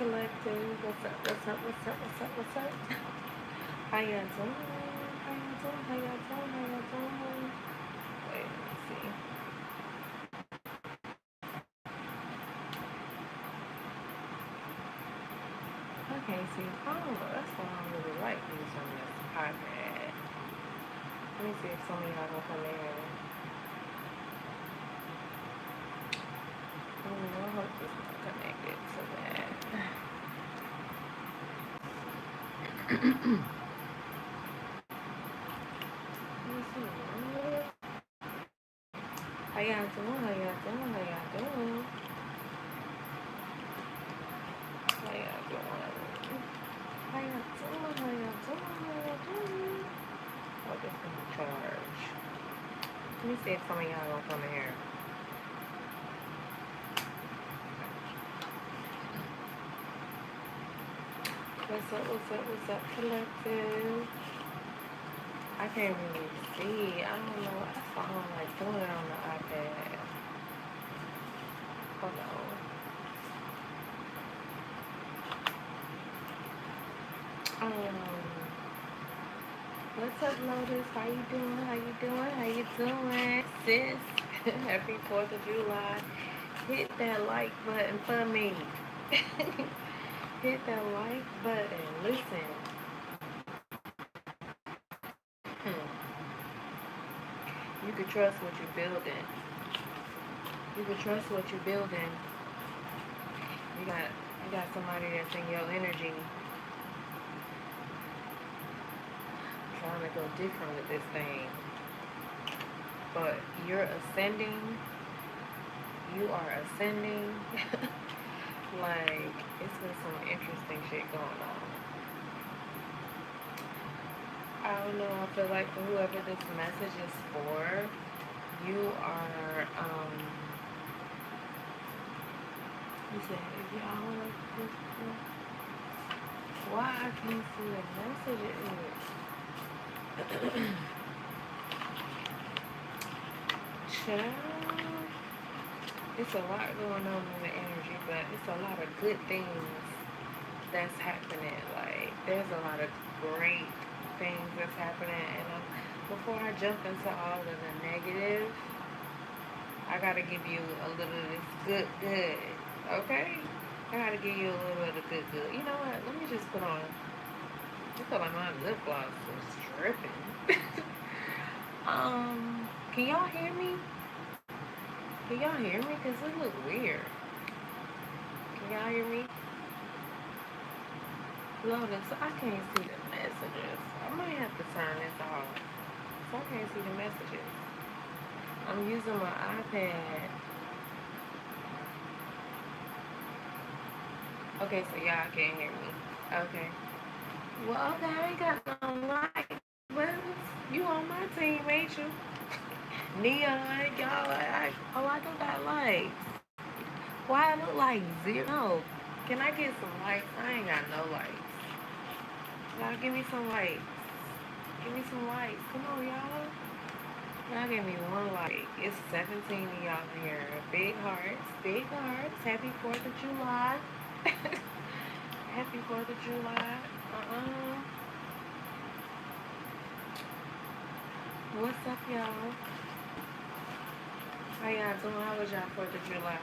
Collective? What's up? What's up? What's up? What's up? What's up? How y'all doing? How y'all doing? How y'all doing? How y'all doing? Wait, let me see. I can't see. I don't know. That's why I don't really like these on this iPad. Let me see if some of y'all gonna come in. I hope this is connected to that. Let me see. How y'all doing? How y'all doing? How y'all doing? How y'all doing? How y'all doing? How y'all doing? How y'all doing? Oh, this gonna charge. Let me see if some of y'all gonna come in here. What's up? What's up? What's up, collective? I can't really see. I don't know. That's why I don't like doing it on the iPad. Hold on. What's up, Lotus? How you doing? How you doing? How you doing, sis? Happy 4th of July. Hit that like button for me. Hit that like button. Listen. You can trust what you're building. You can trust what you're building. You got somebody that's in your energy trying to go different with this thing. But you're ascending. You are ascending. Like, it's been some interesting shit going on. I don't know, I feel like for whoever this message is for, you are, you said, if y'all like this, why I can't see the messages? Child, it's a lot going on in the energy, but it's a lot of good things that's happening. Like, there's a lot of great things that's happening, and before I jump into all of the negative, I gotta give you a little of this good, okay? I gotta give you a little bit of good. You know what? Let me just put on. I feel like my lip gloss is dripping. Can y'all hear me? Can y'all hear me? Cause it look weird. Can y'all hear me? Lotus, I can't see the messages. I might have to turn this off. So I can't see the messages. I'm using my iPad. Okay, so y'all can't hear me. Okay. Well, okay, I ain't got no like buttons. You on my team, ain't you? Neon, y'all, I don't got lights. Why I look like zero? Can I get some lights? I ain't got no lights. Y'all give me some lights. Give me some lights. Come on, y'all. Y'all give me one light. It's 17 of y'all in here. Big hearts. Big hearts. Happy 4th of July. Happy 4th of July. What's up, y'all? How y'all doing? How was y'all 4th of July?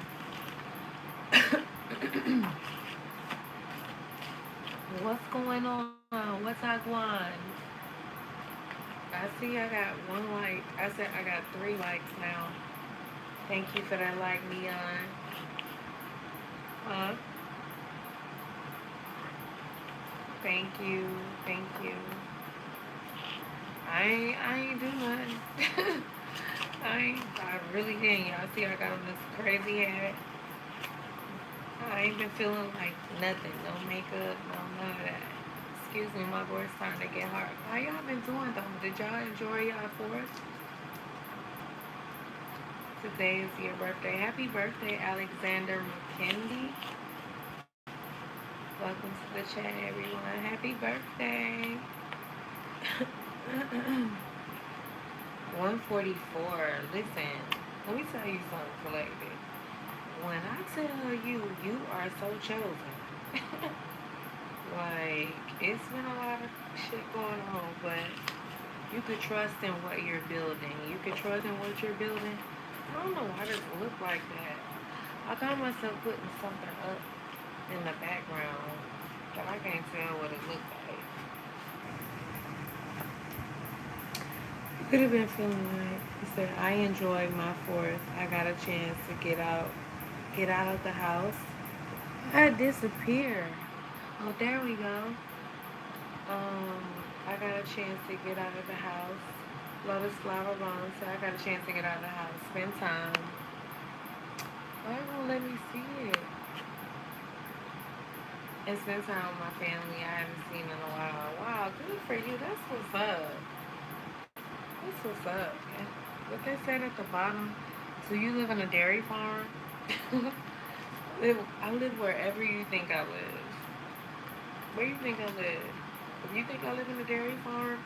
What's going on? What's going? I see I got one like. I said I got 3 likes now. Thank you for that like, Neon. Huh? Thank you. Thank you. I ain't do nothing. I really didn't. Y'all see I got on this crazy hat. I ain't been feeling like nothing. No makeup, no none of that. Excuse me, my voice starting to get hard. How y'all been doing though? Did y'all enjoy y'all 4th? Today is your birthday. Happy birthday, Alexander McKendy. Welcome to the chat, everyone. Happy birthday. 144. Listen, let me tell you something, collective. When I tell you, you are so chosen. Like, it's been a lot of shit going on, but you could trust in what you're building. You could trust in what you're building. I don't know why does it look like that. I caught myself putting something up in the background, but I can't tell what it looked like. It could have been feeling like he said, I enjoyed my fourth. I got a chance to get out of the house. I disappear. Oh, there we go. Um, I got a chance to get out of the house. Lotus Flower Bond said I got a chance to get out of the house, spend time. Why won't let me see it? And spend time with my family I haven't seen in a while. Wow, good for you. That's what's up. That's what's up. And what they said at the bottom. So you live in a dairy farm? I live wherever you think I live. Where you think I live? If you think I live in a dairy farm,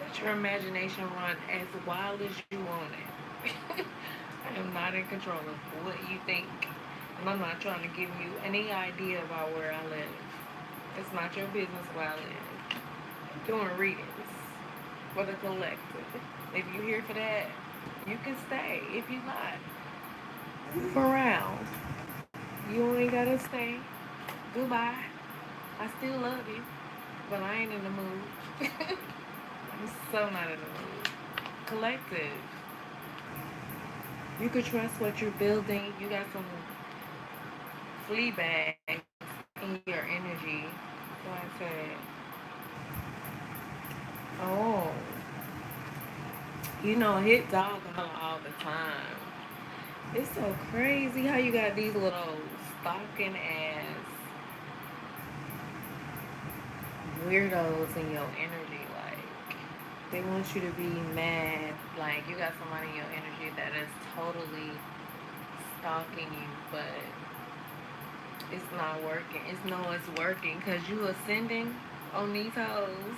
let your imagination run as wild as you want it. I am not in control of what you think. And I'm not trying to give you any idea about where I live. It's not your business where I live. I'm doing readings for the collective. If you're here for that, you can stay if you like. Move around. You ain't gotta stay. Goodbye. I still love you, but I ain't in the mood. I'm so not in the mood. Collective. You could trust what you're building. You got some flea bags in your energy. So I said, oh, you know, hit dog all the time. It's so crazy how you got these little stalking ass weirdos in your energy. Like, they want you to be mad. Like, you got somebody in your energy that is totally stalking you, but it's not working. It's working because you ascending on these hoes.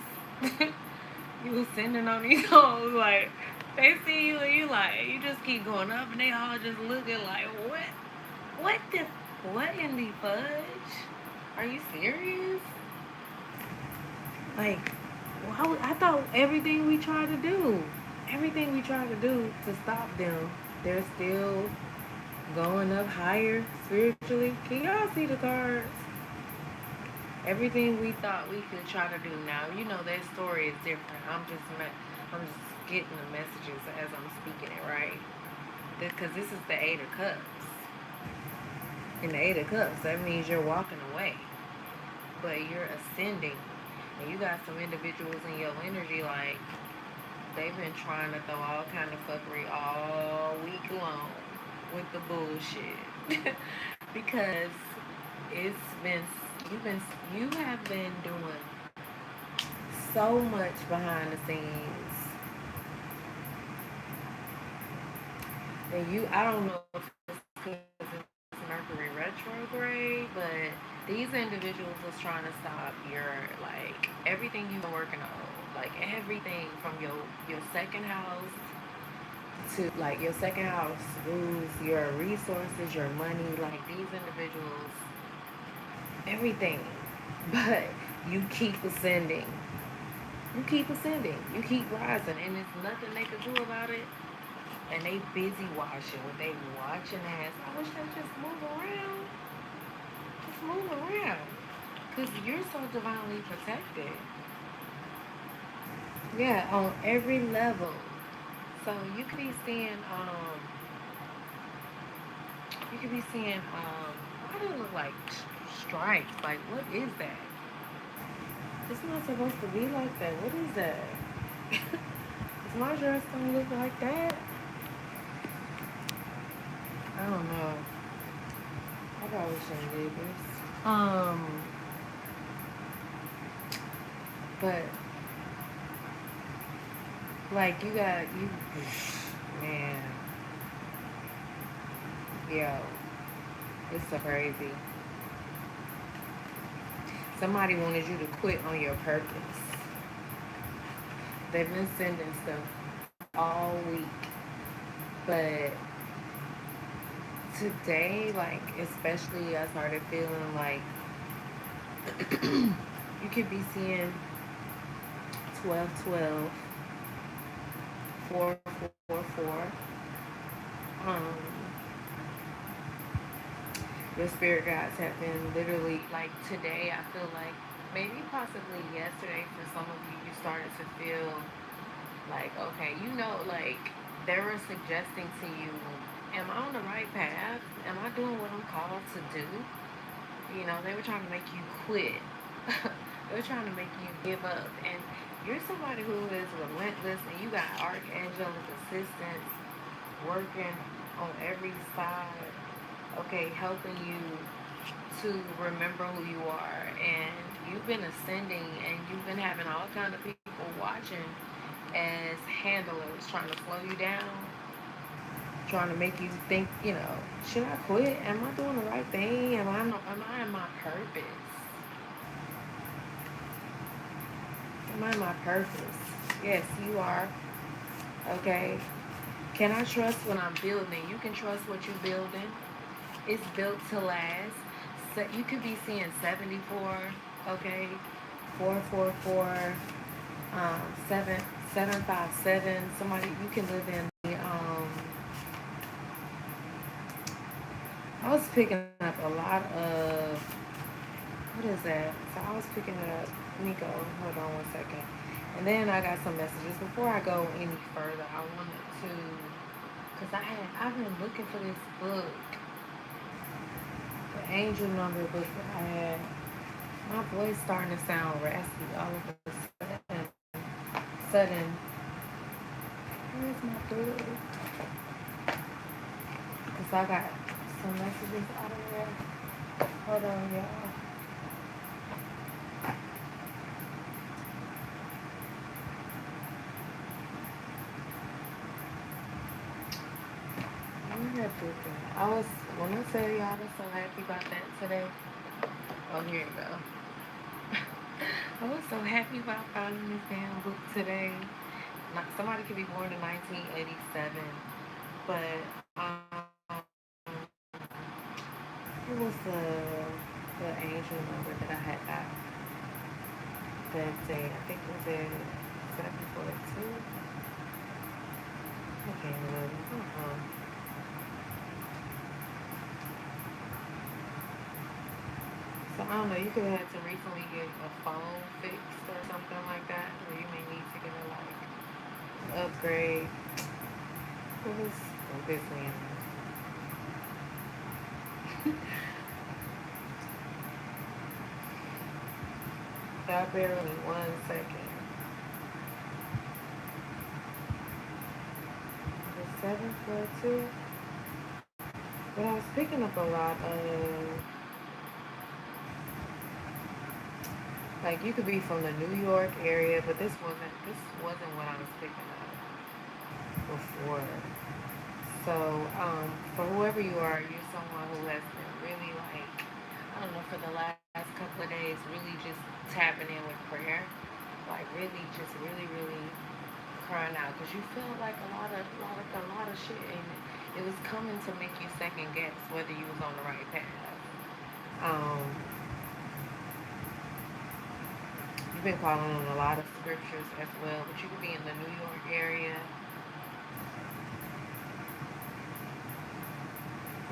You ascending on these hoes. Like, they see you and you just keep going up and they all just looking like, what? What in the fudge? Are you serious? Like, I thought everything we tried to do to stop them, they're still going up higher spiritually. Can y'all see the cards? Everything we thought we could try to do now, you know, their story is different. I'm just getting the messages as I'm speaking it, right? Because this is the Eight of Cups. In the Eight of Cups, that means you're walking away, but you're ascending. And you got some individuals in your energy, like, they've been trying to throw all kind of fuckery all week long with the bullshit. Because it's been, you have been doing so much behind the scenes. And I don't know if it's because it's Mercury retrograde, but these individuals was trying to stop like, everything you've been working on. Like, everything from your second house to, like, your second house rules your resources, your money, like, these individuals, everything. But you keep ascending. You keep ascending. You keep rising. And there's nothing they can do about it. And they busy watching. When they watching ass, I wish they just move around. Just move around. Because you're so divinely protected. Yeah, on every level. So you could be seeing, why do it look like stripes? Like, what is that? It's not supposed to be like that. What is that? Is my dress gonna look like that? I don't know. I probably shouldn't do this. But, like, man, yo, it's so crazy. Somebody wanted you to quit on your purpose. They've been sending stuff all week. But today, like, especially, I started feeling like You could be seeing 12, 12, 4, 4, 4. Um, your spirit guides have been literally like today. I feel like maybe possibly yesterday for some of you, you started to feel like, okay, like they were suggesting to you, am I on the right path? Am I doing what I'm called to do? They were trying to make you quit. They were trying to make you give up. And you're somebody who is relentless, and you got archangelic assistance working on every side, okay, helping you to remember who you are. And you've been ascending, and you've been having all kind of people watching as handlers trying to slow you down, trying to make you think, should I quit? Am I doing the right thing? Am I in my purpose? Am I in my purpose? Yes, you are. Okay. Can I trust what I'm building? You can trust what you're building. It's built to last. So you could be seeing 74, okay, 444, 757. Somebody you can live in the I was picking up a lot of, what is that? So I was picking it up. Nico, hold on 1 second. And then I got some messages. Before I go any further, I wanted to, because I've been looking for this book, the angel number book that I had. My voice starting to sound raspy all of a sudden. Where's my book? Because I got some messages out of there. Hold on, y'all. When I tell y'all, I was so happy about that today. Oh, here you go. I was so happy about finding this damn book today. Somebody could be born in 1987, but it was the angel number that I had got that day. I think it was at 742. I can't remember. So I don't know, you could have had to recently get a phone fixed or something like that, or you may need to get a upgrade. What was this man? Y'all bear with me 1 second. The 742. But I was picking up a lot of, like, you could be from the New York area, but this wasn't what I was picking up before. So, for whoever you are, you're someone who has been really, like, I don't know, for the last couple of days, really just tapping in with prayer. Like, really, really crying out, because you felt like a lot of shit, and it was coming to make you second guess whether you was on the right path. You've been calling on a lot of scriptures as well, but you could be in the New York area.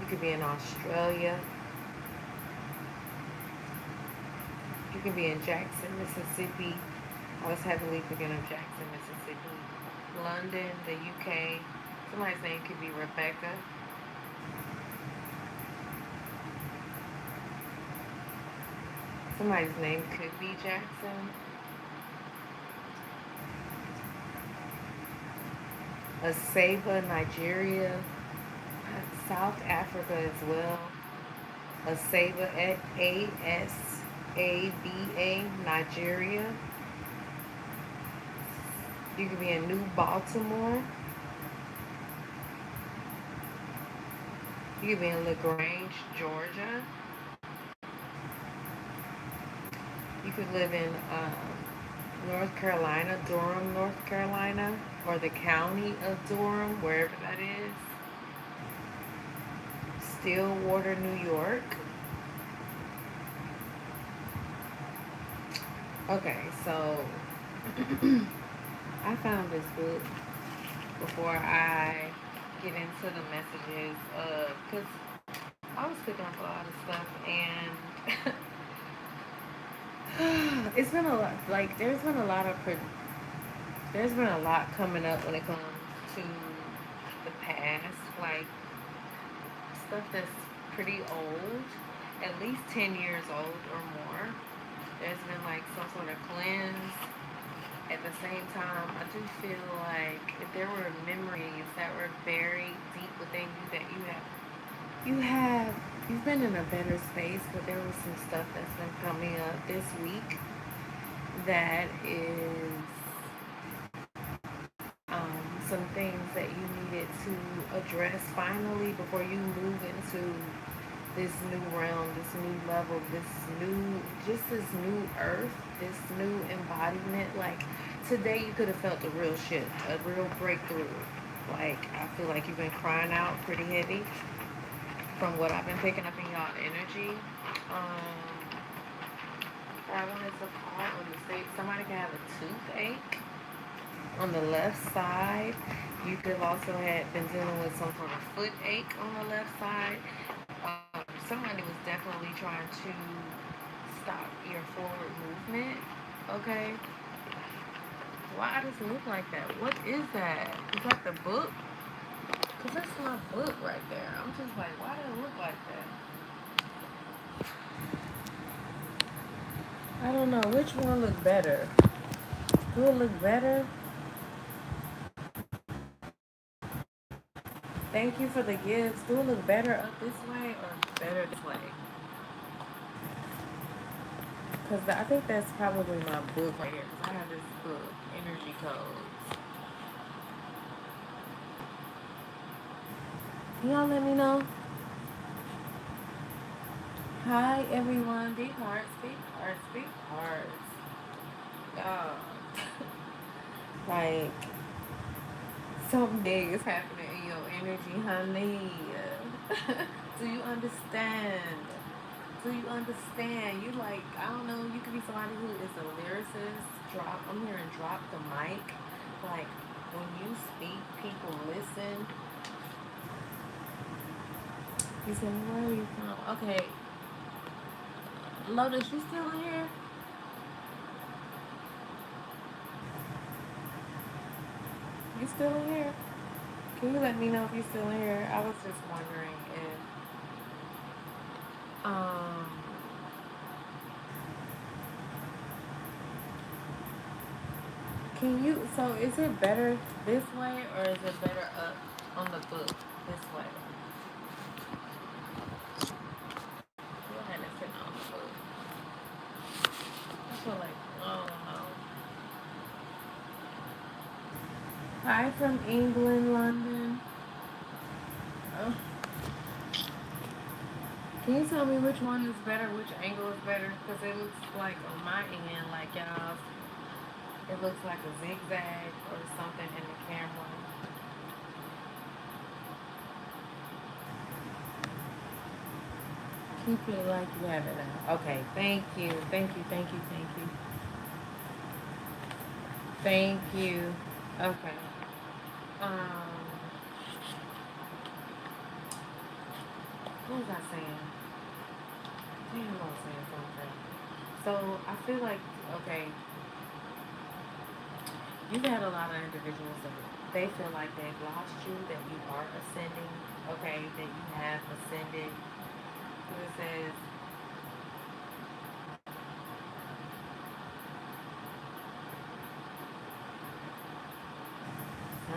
You could be in Australia. You could be in Jackson, Mississippi. I was heavily thinking of Jackson, Mississippi. London, the UK. Somebody's name could be Rebecca. Somebody's name could be Jackson. Asaba, Nigeria. South Africa as well. Asaba, ASABA, Nigeria. You could be in New Baltimore. You could be in LaGrange, Georgia. You could live in North Carolina, Durham, North Carolina, or the county of Durham, wherever that is. Stillwater, New York. Okay, so I found this book before I get into the messages, because I was picking up a lot of stuff, and it's been a lot. Like, there's been a lot coming up when it comes to the past, like stuff that's pretty old, at least 10 years old or more. There's been like some sort of cleanse. At the same time, I do feel like if there were memories that were buried deep within you that you have, you've been in a better space, but there was some stuff that's been coming up this week that is some things that you needed to address finally before you move into this new realm, this new level, this new earth, this new embodiment. Like today, you could have felt a real shift, a real breakthrough. Like I feel like you've been crying out pretty heavy from what I've been picking up in y'all energy. Traveling is a part of the state. Somebody can have a toothache on the left side. You could have also had been dealing with some sort of foot ache on the left side. Somebody was definitely trying to stop your forward movement. Okay, why does it look like that? What is that? Is that the book? Cause that's my book right there. I'm just like, why does it look like that? I don't know which one look better. Do it look better? Thank you for the gifts. Do it look better up this way or better this way? Because I think that's probably my book right here. Because I have this book, Energy Codes. Can y'all let me know? Hi, everyone. Big hearts, big hearts, big hearts. Y'all. Like, something big is happening in your energy, honey. Do you understand? Do you understand? You like, I don't know, you could be somebody who is a lyricist. I'm hearing drop the mic. Like, when you speak, people listen. You said, where are you from? Okay. Lotus, you still in here? You still in here? Can you let me know if you're still in here? I was just wondering if, um, can you, so is it better this way or is it better up on the book this way? Go ahead and sit on the book. I feel like, I don't know. Hi from England, London. Oh. Can you tell me which one is better, which angle is better? Because it looks like on my end, like y'all, it looks like a zigzag or something in the camera. Keep it like you have it now. Okay, thank you, thank you, thank you, thank you. Thank you. Okay. Um, what was I saying? Damn, I was saying something. So I feel like, okay, you've had a lot of individuals that they feel like they've lost you, that you are ascending, okay, that you have ascended. So it says,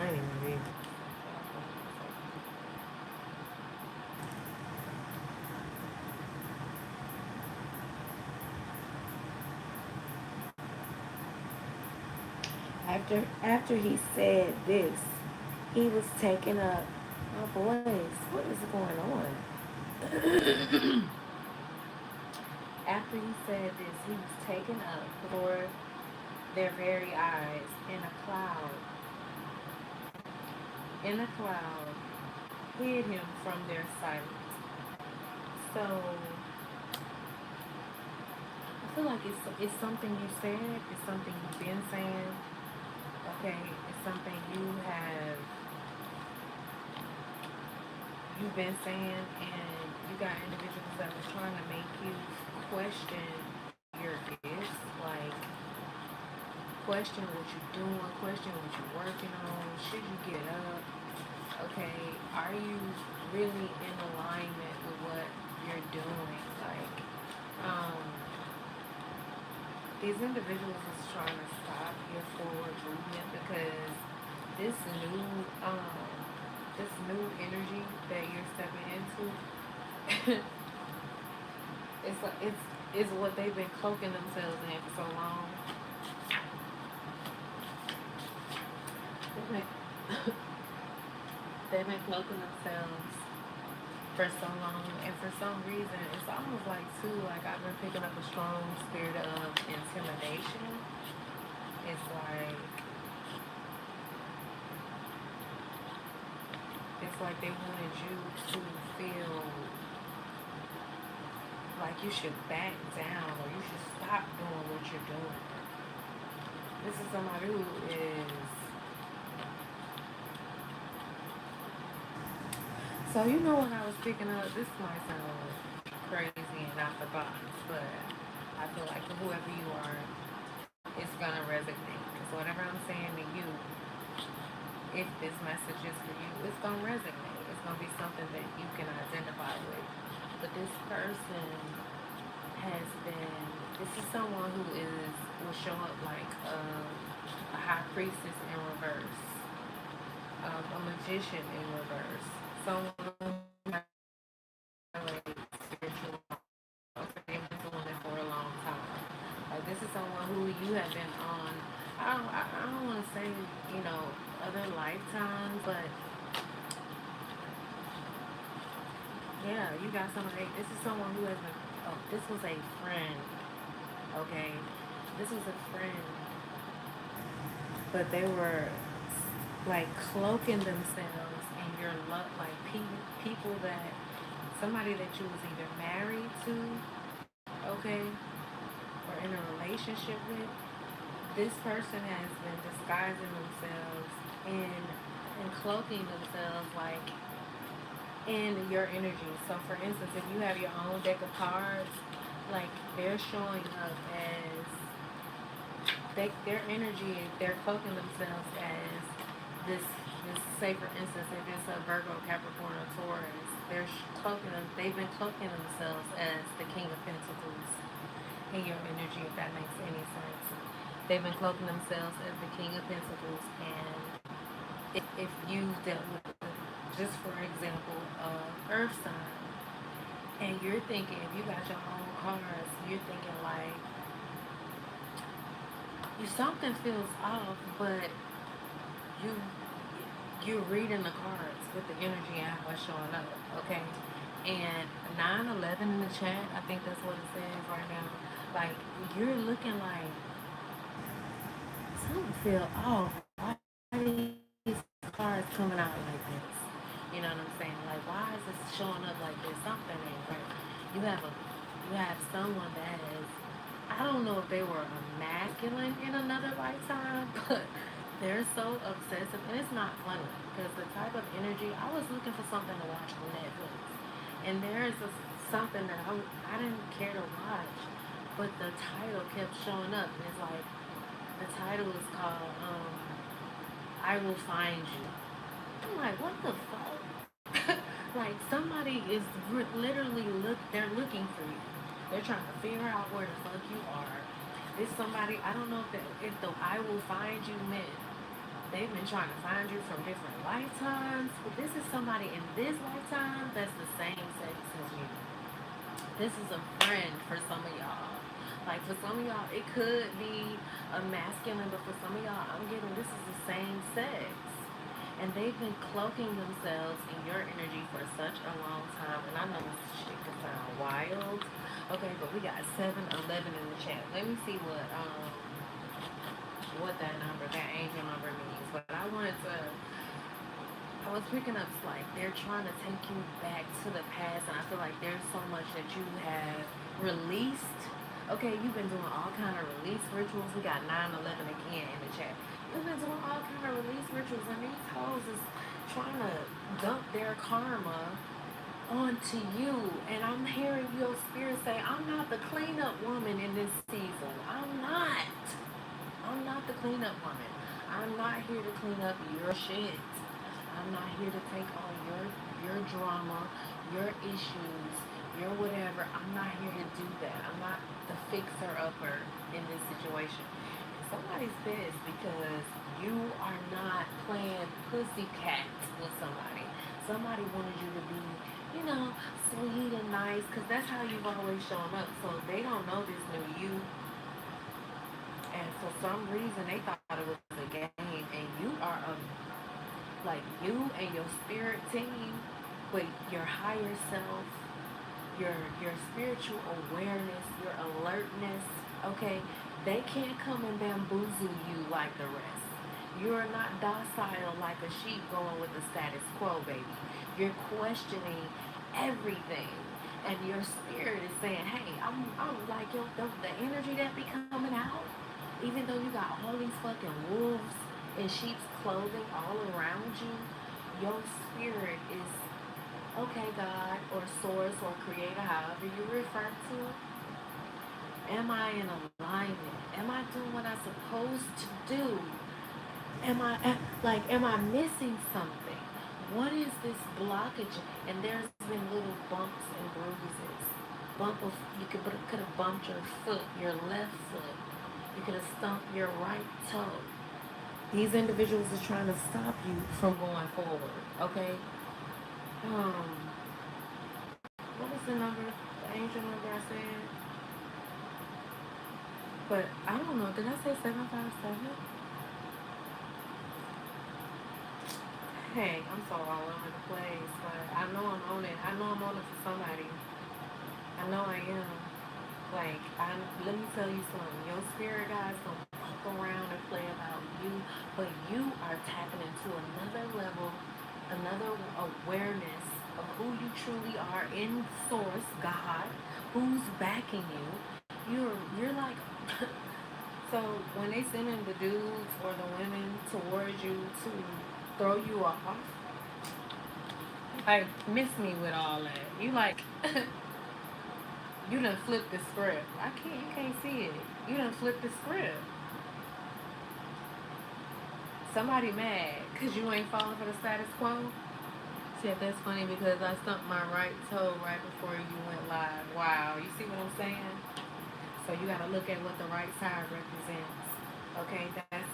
I ain't even read it. After he said this, he was taken up. Oh boys, what is going on? After he said this, he was taken up before their very eyes in a cloud. In a cloud, hid him from their sight. So I feel like it's something you said, it's something you've been saying, okay? It's something you've been saying, and you got individuals that are trying to make you question your gifts, like question what you're doing, question what you're working on, should you get up, okay? Are you really in alignment with what you're doing? Like, um, these individuals is trying to stop your forward movement because this new um this new energy that you're stepping into it's what they've been cloaking themselves in for so long. They've been, they've been cloaking themselves for so long, and for some reason it's almost like too, like I've been picking up a strong spirit of intimidation. It's like they wanted you to feel like you should back down or you should stop doing what you're doing. This is somebody who is. So you know, when I was picking up, this might sound crazy and not the box, but I feel like for whoever you are, it's gonna resonate. Because whatever I'm saying to you, if this message is for you, it's gonna resonate. It's gonna be something that you can identify with. But this person has been. This is someone who will show up like a high priestess in reverse, a magician in reverse, someone who has like spiritual. They've been doing it for a long time. Like this is someone who you have been on. I don't want to say other lifetimes, but yeah, you got somebody. This is someone who has been. Oh, this was a friend. Okay, this was a friend, but they were like cloaking themselves in your love, like people that somebody that you was either married to, okay, or in a relationship with. This person has been disguising themselves and cloaking themselves like in your energy. So, for instance, if you have your own deck of cards, like they're showing up as their energy, they're cloaking themselves as this. Say, for instance, if it's a Virgo, Capricorn, or Taurus, they've been cloaking themselves as the King of Pentacles in your energy, if that makes any sense. They've been cloaking themselves as the King of Pentacles, and if you dealt with, just for example, Earth sign, and you're thinking, if you got your own cards, you're thinking like, something feels off, but you you're reading the cards with the energy and how it's showing up, okay? And 9/11 in the chat, I think that's what it says right now. Like you're looking like something feel off. Why are these cards coming out like this? You know what I'm saying? Like why is this showing up like this? Something ain't right. You have someone that has, I don't know if they were a masculine in another lifetime, but they're so obsessive, and it's not funny because the type of energy. I was looking for something to watch on Netflix, and something that I didn't care to watch, but the title kept showing up, and it's like the title is called "I Will Find You." I'm like, what the fuck? Like somebody is literally they're looking for you. They're trying to figure out where the fuck you are. This somebody, I don't know if the "I will find you" meant they've been trying to find you from different lifetimes. But this is somebody in this lifetime that's the same sex as you. This is a friend for some of y'all. Like for some of y'all, it could be a masculine, but for some of y'all, I'm getting this is the same sex. And they've been cloaking themselves in your energy for such a long time. And I know this shit can sound wild. Okay, but we got 711 in the chat. Let me see what that number, that angel number means. But I was picking up like they're trying to take you back to the past, and I feel like there's so much that you have released, Okay, you've been doing all kind of release rituals. We got 9/11 again in the chat. You've been doing all kind of release rituals, and these hoes is trying to dump their karma onto you. And I'm hearing your spirit say, I'm not the cleanup woman in this season. I'm not. I'm not the cleanup woman. I'm not here to clean up your shit. I'm not here to take all your drama, your issues, your whatever. I'm not here to do that. I'm not the fixer upper in this situation. Somebody's pissed because you are not playing pussycat with somebody. Somebody wanted you to be, sweet and nice because that's how you've always shown up. So they don't know this new you. And for some reason, they thought it was a game. And you are like you and your spirit team, with your higher self, your spiritual awareness, your alertness, okay, they can't come and bamboozle you like the rest. You're not docile like a sheep going with the status quo, baby. You're questioning everything. And your spirit is saying, hey, I'm like the energy that be coming out, even though you got all these fucking wolves in sheep's clothing all around you, your spirit is, okay, God, or source, or creator, however you refer to it. Am I in alignment? Am I doing what I'm supposed to do? Am I missing something? What is this blockage? And there's been little bumps and bruises. You could have bumped your foot, your left foot. You could have stumped your right toe. These individuals are trying to stop you from going forward. Okay. What was the number? The angel number I said. But I don't know. Did I say 757? Hey, I'm so all over the place, but I know I'm on it. I know I'm on it for somebody. I know I am. Let me tell you something. Your spirit guides gonna fuck around and play about you, but you are tapping into another level, another awareness of who you truly are in source, God, who's backing you. You're like so when they send in the dudes or the women towards you to throw you off, like miss me with all that. You like you done flipped the script. You can't see it. You done flipped the script. Somebody mad because you ain't falling for the status quo. See, that's funny because I stumped my right toe right before you went live. Wow, you see what I'm saying? So you gotta look at what the right side represents. Okay, that's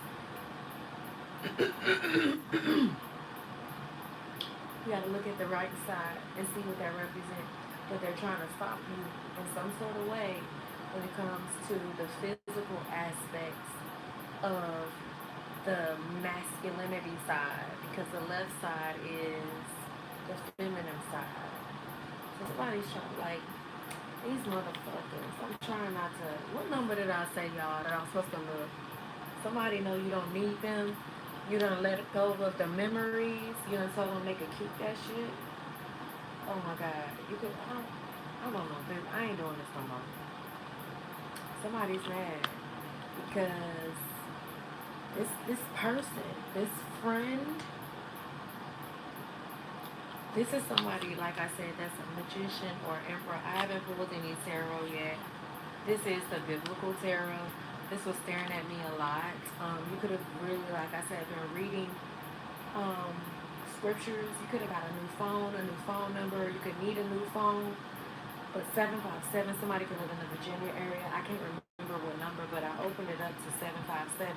you gotta look at the right side and see what that represents. But they're trying to stop you in some sort of way when it comes to the physical aspects of the masculinity side, because the left side is the feminine side. So somebody's trying, these motherfuckers, I'm trying not to, what number did I say, y'all, that I'm supposed to look? Somebody know you don't need them. You done let go of the memories. You done told them they could keep that shit. Oh my God. I don't know, dude. I ain't doing this no more. Somebody's mad because this person, this friend, this is somebody, like I said, that's a magician or emperor. I haven't pulled any tarot yet. This is the biblical tarot. This was staring at me a lot. You could have really, like I said, been reading scriptures. You could have got a new phone number. You could need a new phone. But 757, somebody could live in the Virginia area. I can't remember what number, but I opened it up to 757.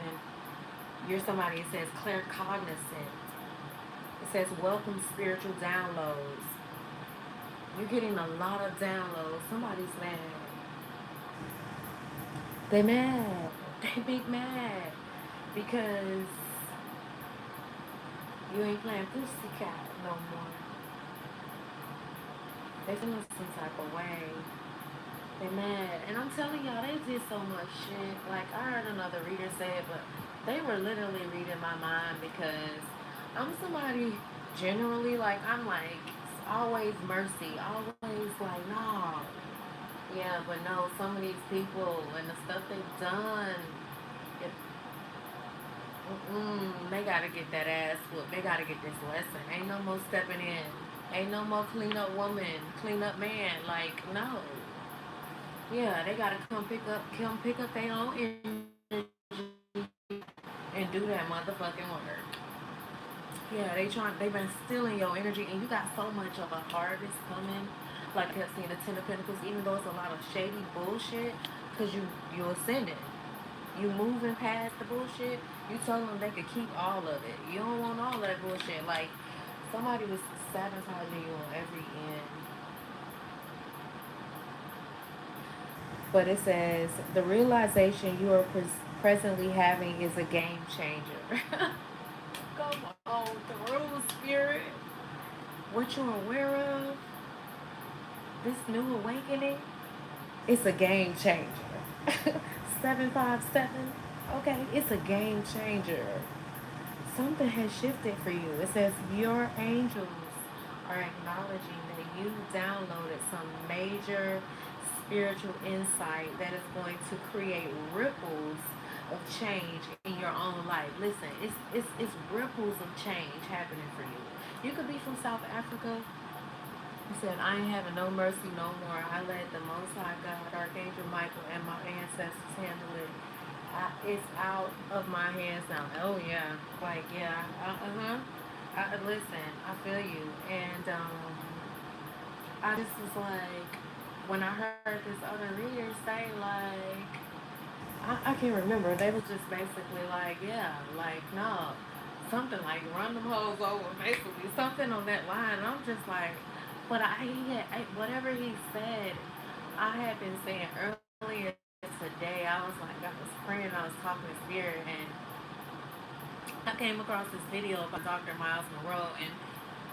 You're somebody, it says claircognizant. It says welcome spiritual downloads. You're getting a lot of downloads. Somebody's mad. They mad. They big mad. Because you ain't playing pussycat no more. They feeling some type of way. They mad. And I'm telling y'all, they did so much shit. Like, I heard another reader say it, but they were literally reading my mind because I'm somebody generally, I'm always mercy. Always no. Yeah, Yeah, but no, some of these people and the stuff they've done, it, they gotta get that ass whooped. They gotta get this lesson. Ain't no more stepping in. Ain't no more clean up woman, clean up man. Like, no. Yeah, they gotta come pick up their own energy and do that motherfucking work. Yeah, they've been stealing your energy, and you got so much of a harvest coming. Like I kept seeing the Ten of Pentacles, even though it's a lot of shady bullshit, cause you ascending, you moving past the bullshit. You told them they could keep all of it. You don't want all that bullshit. Like somebody was sabotaging you on every end. But it says the realization you are presently having is a game changer. Come on, through spirit. What you're aware of, this new awakening, it's a game changer. 757. Okay, it's a game changer. Something has shifted for you. It says your angels are acknowledging that you downloaded some major spiritual insight that is going to create ripples of change in your own life. Listen, it's ripples of change happening for you. You could be from South Africa. He said, I ain't having no mercy no more. I let the Most High God, Archangel Michael, and my ancestors handle it. It's out of my hands now. Oh, yeah. Like, yeah. Listen, I feel you. And I just was like, when I heard this other reader say, like, I can't remember. They was just basically like, yeah, like, no. Something like run them hoes over, basically. Something on that line. I'm just like, but whatever he said, I had been saying earlier today. I was like, I was praying, I was talking to spirit, and I came across this video about Dr. Miles Monroe, and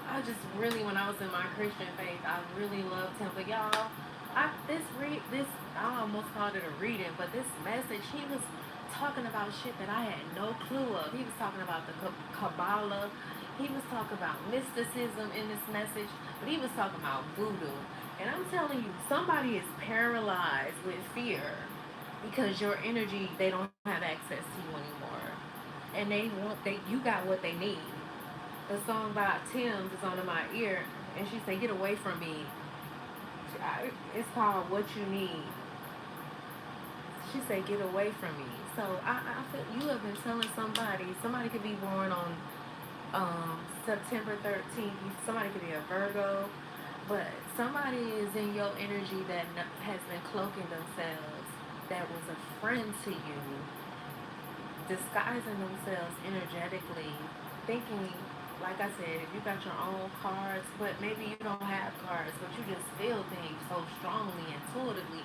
I just really, when I was in my Christian faith, I really loved him. But y'all, I almost called it a reading, but this message, he was talking about shit that I had no clue of. He was talking about the Kabbalah. He was talking about mysticism in this message, but he was talking about voodoo. And I'm telling you, somebody is paralyzed with fear because your energy, they don't have access to you anymore. And you got what they need. The song by Tim's is under my ear, and she said, get away from me. It's called What You Need. She said, get away from me. So I feel you have been telling somebody could be born on September 13th. Somebody could be a Virgo, but somebody is in your energy that has been cloaking themselves, that was a friend to you, disguising themselves energetically, thinking, like I said, if you got your own cards, but maybe you don't have cards, but you just feel things so strongly, intuitively,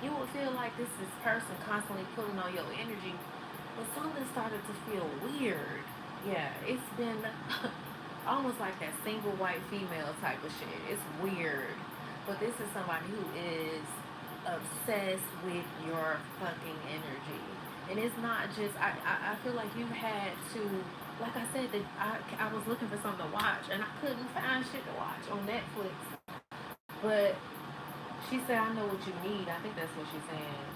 you will feel like this person constantly pulling on your energy, but something started to feel weird. Yeah, it's been almost like that single white female type of shit. It's weird. But this is somebody who is obsessed with your fucking energy. And it's not just, I feel like you had to, like I said, that I was looking for something to watch, and I couldn't find shit to watch on Netflix. But she said, I know what you need. I think that's what she's saying.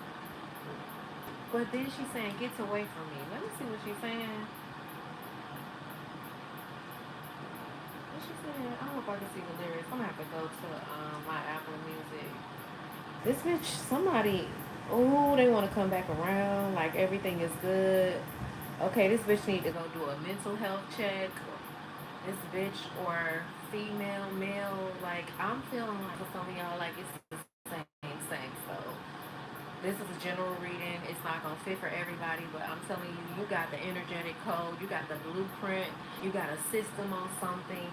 But then she's saying, get away from me. Let me see what she's saying. What she saying? I hope I can see the lyrics. I'm going to have to go to my Apple Music. This bitch, somebody, oh, they want to come back around. Like everything is good. Okay, this bitch need to go do a mental health check. This bitch or female, male, like I'm feeling like for some of y'all, like it's the same. So this is a general reading. It's not gonna fit for everybody, but I'm telling you, you got the energetic code, you got the blueprint, you got a system on something.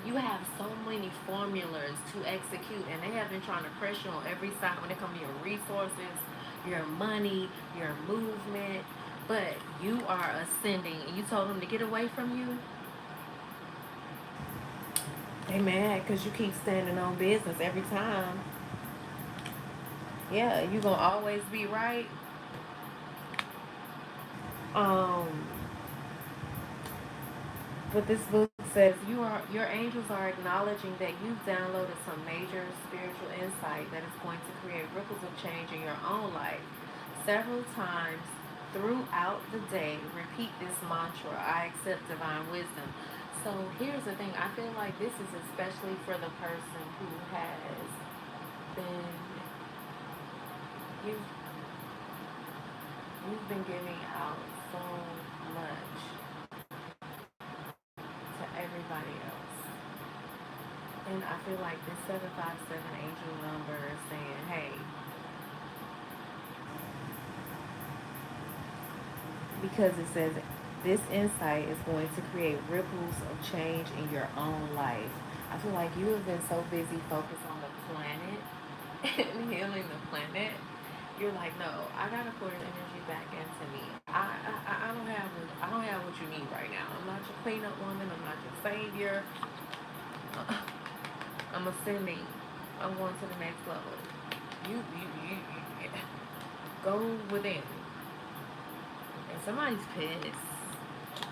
You have so many formulas to execute, and they have been trying to press you on every side when it comes to your resources, your money, your movement. But you are ascending, and you told them to get away from you. They mad because you keep standing on business every time. Yeah, you gonna always be right. But this book Says your angels are acknowledging that you've downloaded some major spiritual insight that is going to create ripples of change in your own life. Several times throughout the day, repeat this mantra: I accept divine wisdom. So here's the thing, I feel like this is especially for the person who has been you've you've been giving out so much to everybody else. And I feel like this 757 angel number is saying, hey, because it says this insight is going to create ripples of change in your own life. I feel like you have been so busy focused on the planet and healing the planet. You're like, no, I gotta pour this energy back into me. I don't have what you need right now. I'm not your cleanup woman. I'm not your savior. I'm ascending. I'm going to the next level. You go within. And somebody's pissed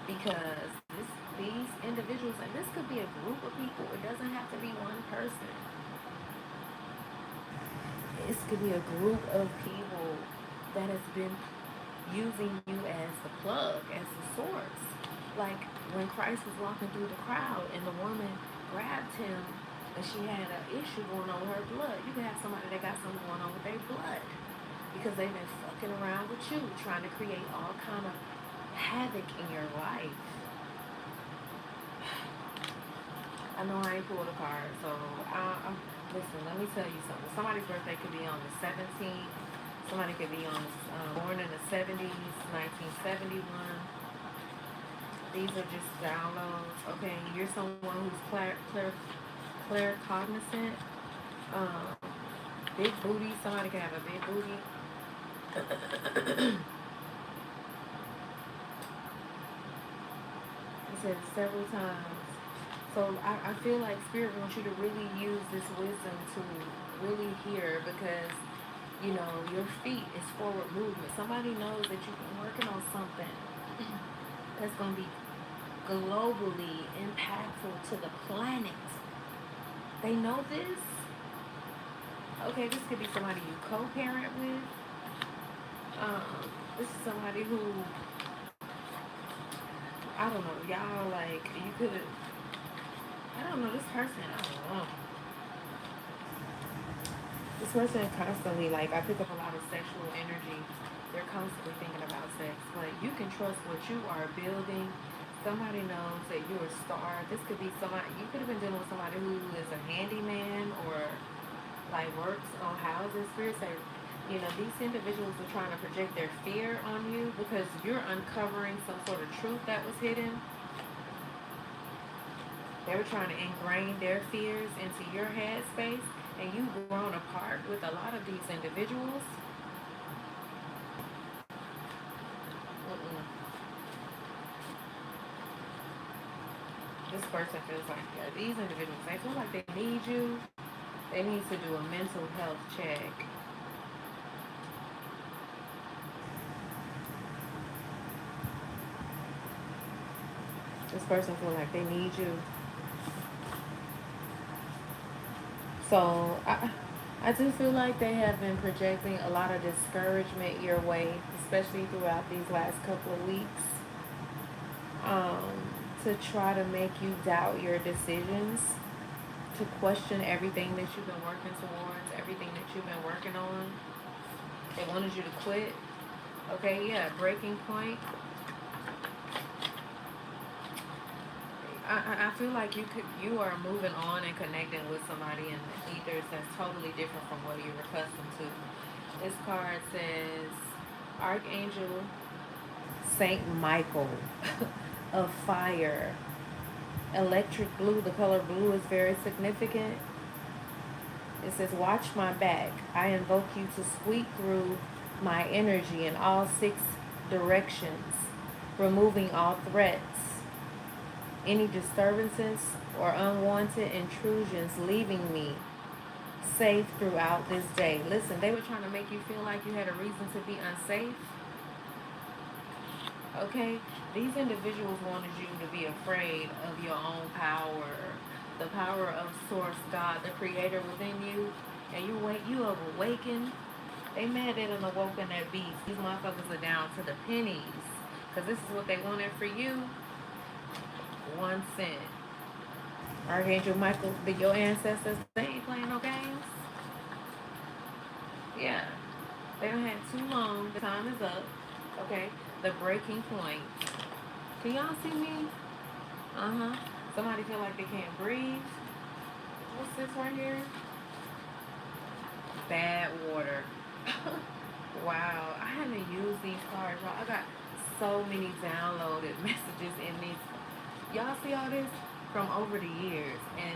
because these individuals, and this could be a group of people. It doesn't have to be one person. This could be a group of people that has been using you as the plug, as the source. Like when Christ was walking through the crowd and the woman grabbed him and she had an issue going on with her blood. You can have somebody that got something going on with their blood because they've been fucking around with you, trying to create all kind of havoc in your life. I know I ain't pulled a card, so listen, let me tell you something. Somebody's birthday could be on the 17th. Somebody could be on born in the 70s, 1971. These are just downloads. Okay, you're someone who's claircognizant. Big booty. Somebody could have a big booty. It says several times. So I feel like Spirit wants you to really use this wisdom to really hear, because, you know, your feet is forward movement. Somebody knows that you've been working on something that's going to be globally impactful to the planet. They know this. Okay, this could be somebody you co-parent with. This is somebody who, I don't know, y'all, like, you could, I don't know, this person, I don't know. This person constantly, like, I pick up a lot of sexual energy. They're constantly thinking about sex, but you can trust what you are building. Somebody knows that you're a star. This could be somebody, you could have been dealing with somebody who is a handyman or, like, works on houses. Spirit say, you know, these individuals are trying to project their fear on you because you're uncovering some sort of truth that was hidden. They were trying to ingrain their fears into your headspace, and you've grown apart with a lot of these individuals. This person feels like these individuals, they feel like they need you. They need to do a mental health check. This person feel like they need you. So I do feel like they have been projecting a lot of discouragement your way, especially throughout these last couple of weeks, to try to make you doubt your decisions, to question everything that you've been working towards, everything that you've been working on. They wanted you to quit. Okay, yeah, breaking point. I feel like you are moving on and connecting with somebody in the ethers that's totally different from what you're accustomed to. This card says Archangel Saint Michael of fire. Electric blue, the color blue is very significant. It says, watch my back. I invoke you to sweep through my energy in all 6 directions, removing all threats, any disturbances or unwanted intrusions, leaving me safe throughout this day. Listen, they were trying to make you feel like you had a reason to be unsafe. Okay? These individuals wanted you to be afraid of your own power, the power of Source God, the Creator within you, and you have awakened. They mad they done awoken that beast. These motherfuckers are down to the pennies, cause this is what they wanted for you. 1 cent. Archangel Michael, your ancestors, they ain't playing no games. Yeah, they don't have too long. The time is up. Okay, the breaking point. Can y'all see me? Uh huh. Somebody feel like they can't breathe. What's this right here? Bad water. Wow, I haven't used these cards, y'all. I got so many downloaded messages in these. Y'all see all this from over the years, and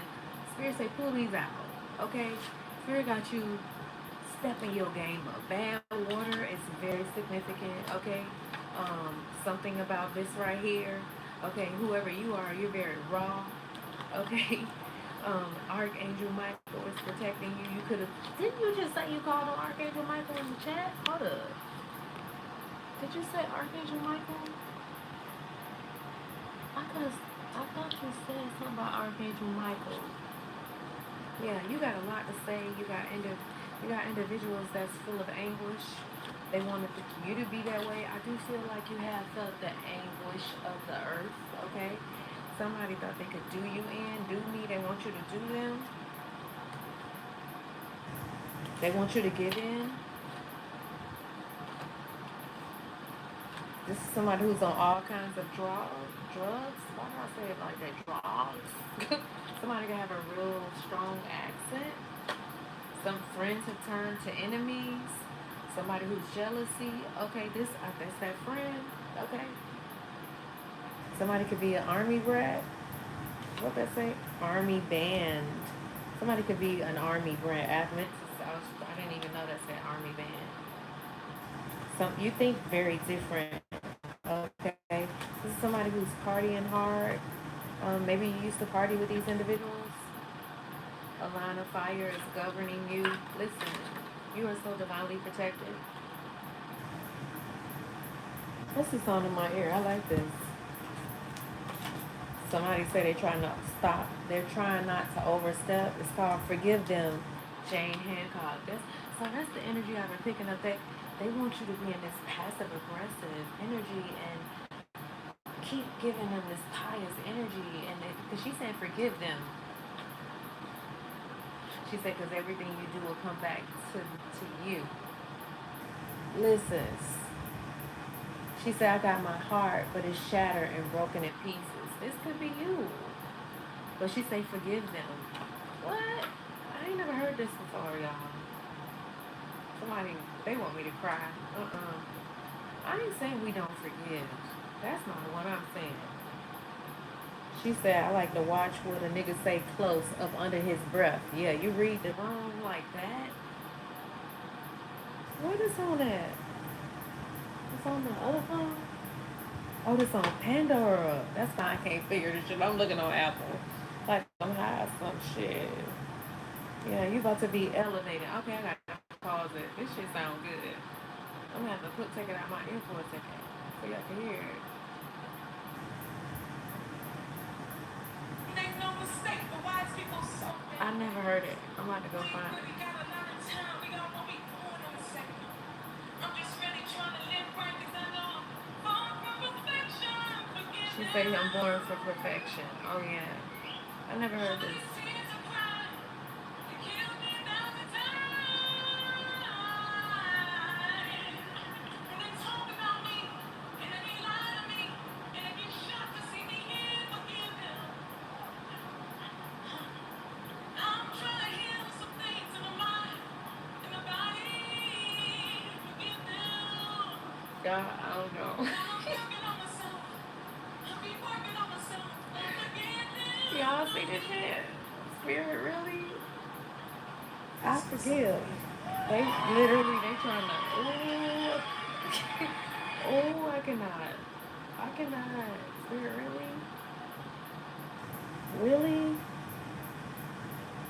Spirit say pull these out. Okay, Spirit got you stepping your game up. Bad water is very significant. Okay, something about this right here. Okay, whoever you are, you're very raw. Okay, Archangel Michael is protecting you. You could have. Didn't you just say you called on Archangel Michael in the chat? Hold up. Did you say Archangel Michael? I thought you said something about Archangel Michael. Yeah, you got a lot to say. You got individuals that's full of anguish. They wanted you to be that way. I do feel like you have felt the anguish of the earth. Okay, somebody thought they could do you in, do me. They want you to do them. They want you to give in. This is somebody who's on all kinds of drugs. Why do I say it like that? Drugs. Somebody can have a real strong accent. Some friends have turned to enemies. Somebody who's jealousy. Okay, that's that friend. Okay. Somebody could be an army brat. What that say? Army band. Somebody could be an army brat. I didn't even know that said army band. You think very different. Okay, this is somebody who's partying hard. Maybe you used to party with these individuals. A line of fire is governing you. Listen, you are so divinely protected. What's this song in my ear? I like this. Somebody say they're trying to stop. They're trying not to overstep. It's called Forgive Them, Jane Hancock. That's the energy I've been picking up. They want you to be in this passive aggressive energy and keep giving them this pious energy. And because she's saying forgive them. She said because everything you do will come back to you. Listen. She said, I got my heart, but it's shattered and broken in pieces. This could be you. But she said, forgive them. What? I ain't never heard this before, y'all. Somebody, they want me to cry. I ain't saying we don't forgive. That's not what I'm saying. She said, I like to watch what a nigga say close up under his breath. Yeah, you read the room like that? What is on that? It's on the other phone? Oh, this on Pandora. That's why I can't figure this shit. I'm looking on Apple. Like I'm high some shit. Yeah, you about to be elevated. Okay, I gotta pause it. This shit sound good. I'm gonna have to take it out my ear for a second so y'all can hear it. Make no mistake, the wise people so I never heard it. I'm about to go find it. She said I'm born for perfection. Oh yeah. I never heard this. God, I don't know. Y'all see this shit? Spirit, really? I forgive. They trying to, oh, I cannot. Spirit, really? Really?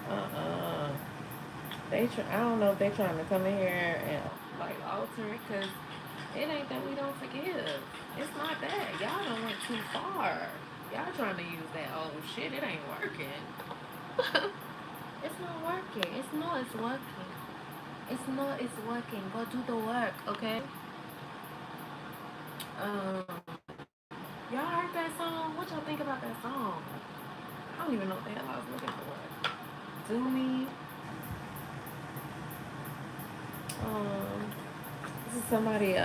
I don't know if they trying to come in here and like alter it, because It ain't that we don't forgive. It's not that. Y'all done went too far. Y'all trying to use that old shit. It ain't working. It's not working. It's working. It's working. Go do the work, okay? Um, y'all heard that song? What y'all think about that song? I don't even know what the hell I was looking for. Do me. Um, this is somebody,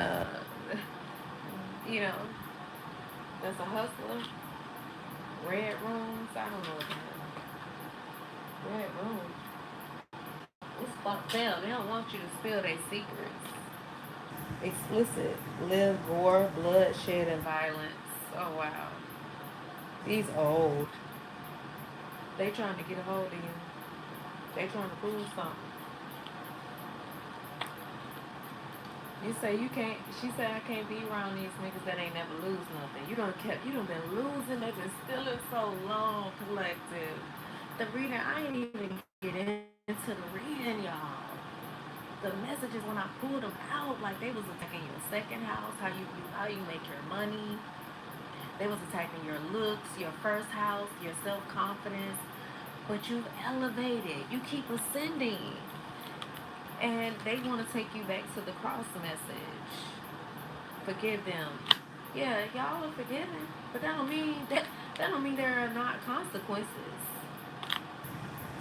you know, that's a hustler. Red rooms. I don't know what the hell. Red rooms. It's fucked up. They don't want you to spill their secrets. Explicit. Live gore, bloodshed, and violence. Oh wow. These old. They trying to get a hold of you. They trying to prove something. You say you can't. She said I can't be around these niggas that ain't never lose nothing. You done been losing. They've been stealing so long, collective. The reading, I ain't even get into the reading, y'all. The messages when I pulled them out, like they was attacking your second house, how you make your money. They was attacking your looks, your first house, your self confidence. But you've elevated. You keep ascending. And they want to take you back to the cross message. Forgive them. Yeah, y'all are forgiven, but that don't mean there are not consequences.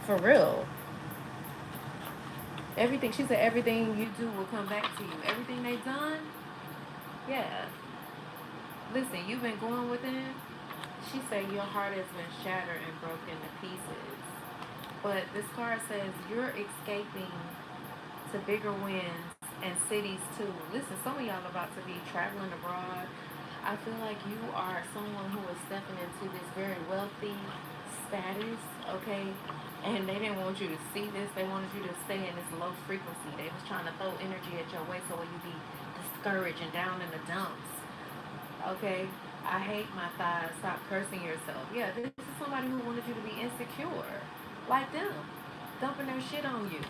For real. Everything she said, everything you do will come back to you. Everything they've done, yeah. Listen, you've been going within. She said your heart has been shattered and broken to pieces. But this card says you're escaping to bigger wins and cities too. Listen, some of y'all are about to be traveling abroad. I feel like you are someone who is stepping into this very wealthy status, okay? And they didn't want you to see this. They wanted you to stay in this low frequency. They was trying to throw energy at your way so you be discouraged and down in the dumps. Okay? I hate my thighs. Stop cursing yourself. Yeah, this is somebody who wanted you to be insecure. Like them. Dumping their shit on you.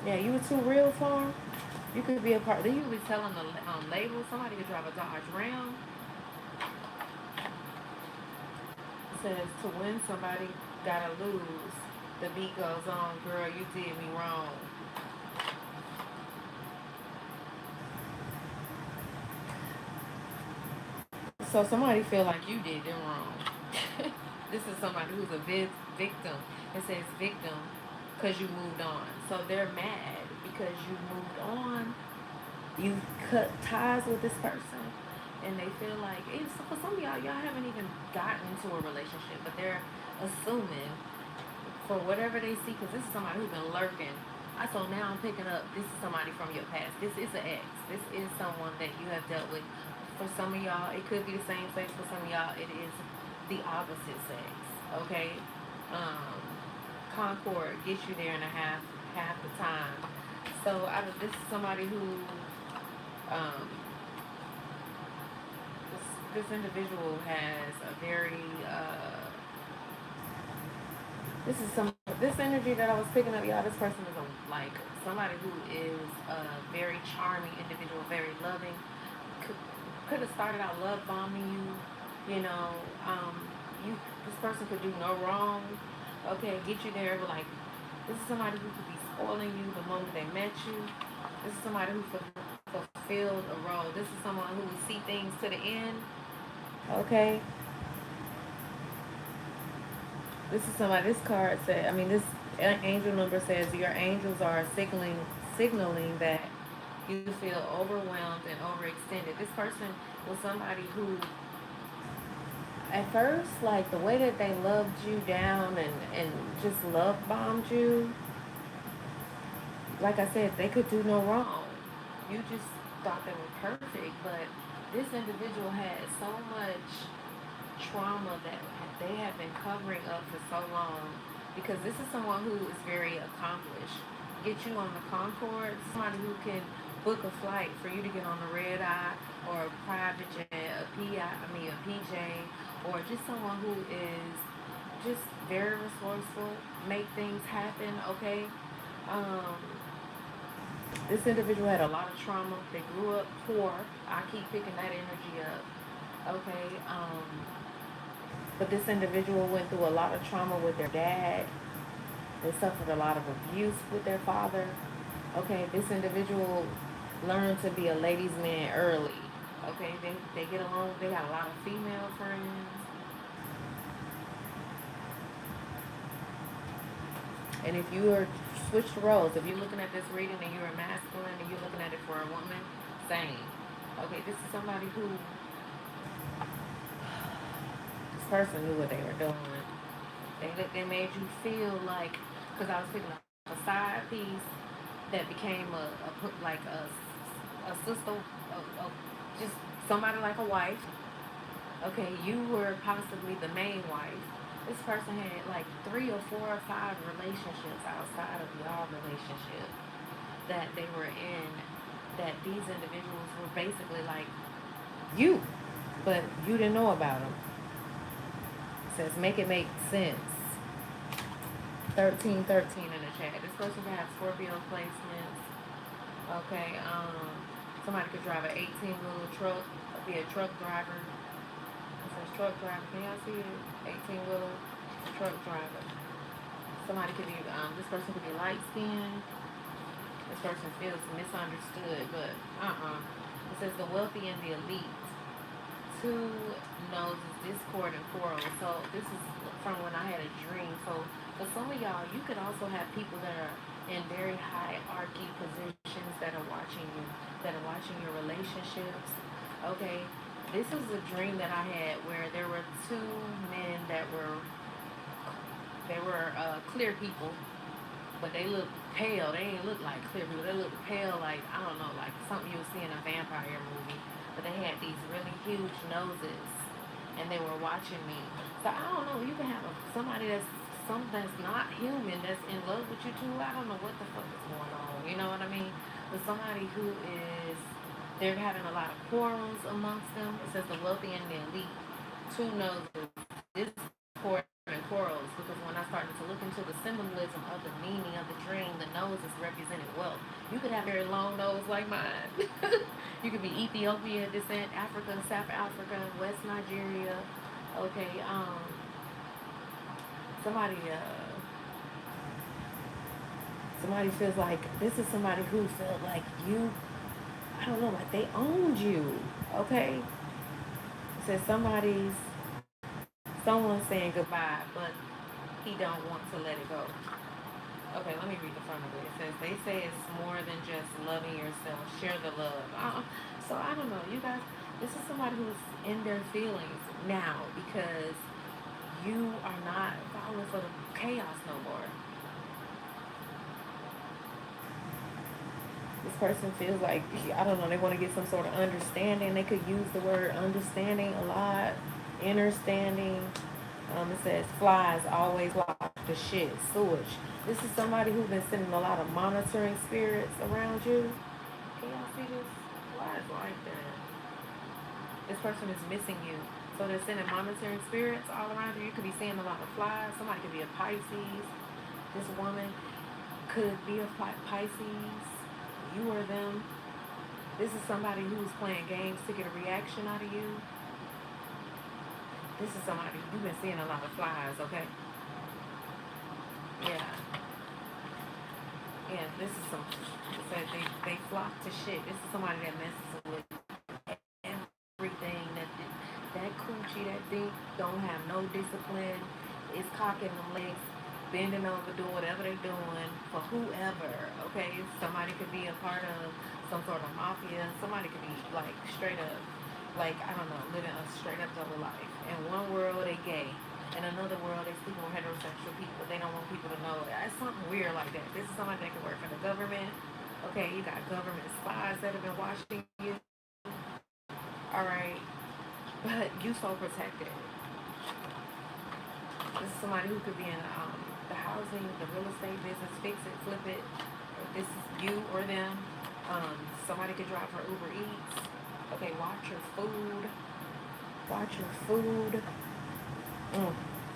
Yeah, you were too real for them. You could be a part. Then you could be telling the label. Somebody could drive a Dodge Ram. It says to win, somebody gotta lose. The beat goes on, girl. You did me wrong. So somebody feel like you did them wrong. This is somebody who's a victim. It says victim because you moved on. So they're mad because you moved on. You cut ties with this person. And they feel like, it's, for some of y'all haven't even gotten into a relationship, but they're assuming for whatever they see, because this is somebody who's been lurking. So now I'm picking up, this is somebody from your past. This is an ex. This is someone that you have dealt with. For some of y'all, it could be the same sex. For some of y'all, it is the opposite sex. Okay? Concord gets you there in a half the time. So this is somebody who um, this individual has a very this energy that I was picking up, y'all. This person is like somebody who is a very charming individual, very loving. Could have started out love bombing you, you know. You this person could do no wrong. Okay, get you there, but like this is somebody who could be spoiling you the moment they met you. This is somebody who fulfilled a role. This is someone who would see things to the end. Okay. This is somebody. This card said. I mean, this angel number says your angels are signaling that you feel overwhelmed and overextended. This person was somebody who, at first, like the way that they loved you down and just love bombed you. Like I said, they could do no wrong. You just thought they were perfect, but this individual had so much trauma that they have been covering up for so long, because this is someone who is very accomplished. Get you on the Concorde, somebody who can book a flight for you to get on the red eye or a private jet, a PJ, or just someone who is just very resourceful, make things happen, okay? Um, This individual had a lot of trauma. They grew up poor. I keep picking that energy up. Okay. But this individual went through a lot of trauma with their dad. They suffered a lot of abuse with their father. Okay, this individual learned to be a ladies' man early. Okay, they get along. They got a lot of female friends. And if you are switched roles, if you're looking at this reading and you're a masculine and you're looking at it for a woman, same. Okay, this is somebody who this person knew what they were doing. They made you feel like, because I was picking up a side piece that became a sister, just somebody like a wife. Okay, you were possibly the main wife. This person had like 3 or 4 or 5 relationships outside of y'all relationship that they were in, that these individuals were basically like you, but you didn't know about them. It says make it make sense. 1313 in the chat. This person could have Scorpio placements. Okay, somebody could drive an 18-wheeler truck, be a truck driver. It says truck driver. Can y'all see it? 18-wheeler truck driver. Somebody could be, this person could be light skinned. This person feels misunderstood, but It says the wealthy and the elite. 2 noses, discord, and quarrel. So this is from when I had a dream. So for some of y'all, you could also have people that are in very hierarchy positions that are watching you, that are watching your relationships. Okay, this is a dream that I had where there were 2 men that were clear people, but they look pale. They ain't look like clear people. They look pale, like I don't know, like something you'll see in a vampire movie. But they had these really huge noses, and they were watching me. So I don't know. You can have somebody that's not human that's in love with you too. I don't know what the fuck is going on. You know what I mean? But somebody who is they're having a lot of quarrels amongst them. It says the wealthy and the elite. 2 noses. Discord and quarrels, because when I started to look into the symbolism of the meaning of the dream, the nose is representing wealth. You could have a very long nose like mine. You could be Ethiopia descent, Africa, South Africa, West Nigeria. Okay, somebody somebody feels like this is somebody who felt like you, I don't know, like they owned you. Okay, it says someone's saying goodbye, but he don't want to let it go. Okay, let me read the front of it. It says, they say it's more than just loving yourself. Share the love. So I don't know. You guys, this is somebody who's in their feelings now because you are not falling for the chaos no more. This person feels like, I don't know, they want to get some sort of understanding. They could use the word understanding a lot. Understanding. It says flies always like the shit, sewage. This is somebody who's been sending a lot of monitoring spirits around you. Can y'all see this? Why is like that? This person is missing you. So they're sending monitoring spirits all around you. You could be seeing a lot of flies. Somebody could be a Pisces. This woman could be a Pisces. You or them. This is somebody who's playing games to get a reaction out of you. This is somebody, you've been seeing a lot of flies, okay? Yeah. Yeah, this is some, it says they flock to shit. This is somebody that messes with everything. That coochie, that dick, don't have no discipline. Is cocking them legs, bending over, doing whatever they're doing for whoever, okay? Somebody could be a part of some sort of mafia. Somebody could be like straight up, like, I don't know, living a straight up double life. In one world, they gay. In another world, they speak with heterosexual people. They don't want people to know. It's something weird like that. This is somebody that can work for the government. Okay, you got government spies that have been watching you. All right. But you so protected. This is somebody who could be in the housing, the real estate business, fix it, flip it. This is you or them. Somebody could drive for Uber Eats. Okay, watch your food. Watch your food.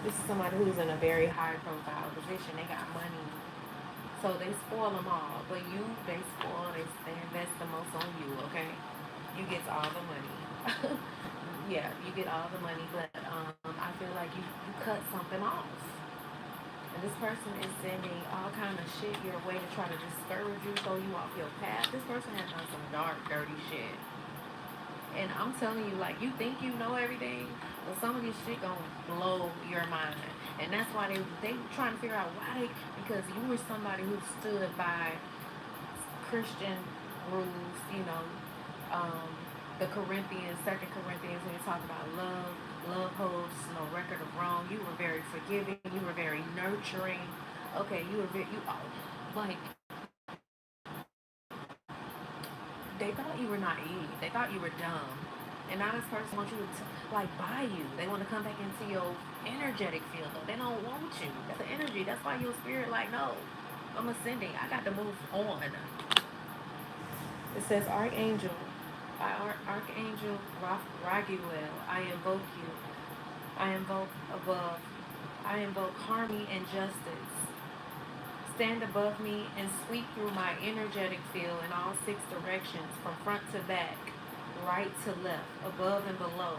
This is somebody who's in a very high profile position. They got money. So they spoil them all, but you, they invest the most on you, okay? You get all the money. Yeah, you get all the money, but I feel like you cut something off. And this person is sending all kind of shit your way to try to discourage you, throw you off your path. This person has done some dark, dirty shit. And I'm telling you, like, you think you know everything, but some of this shit gonna blow your mind. And that's why they trying to figure out why they, because you were somebody who stood by Christian rules, um, the Corinthians, Second Corinthians, when you talk about love holds no record of wrong. You were very forgiving. You were very nurturing. Okay, like, they thought you were naive. They thought you were dumb. And now this person wants you to, like, buy you. They want to come back into your energetic field. They don't want you. That's the energy. That's why your spirit, like, no, I'm ascending. I got to move on. It says, Archangel, by Archangel Raguel, I invoke you. I invoke above. I invoke harmony and justice. Stand above me and sweep through my energetic field in all 6 directions, from front to back, right to left, above and below,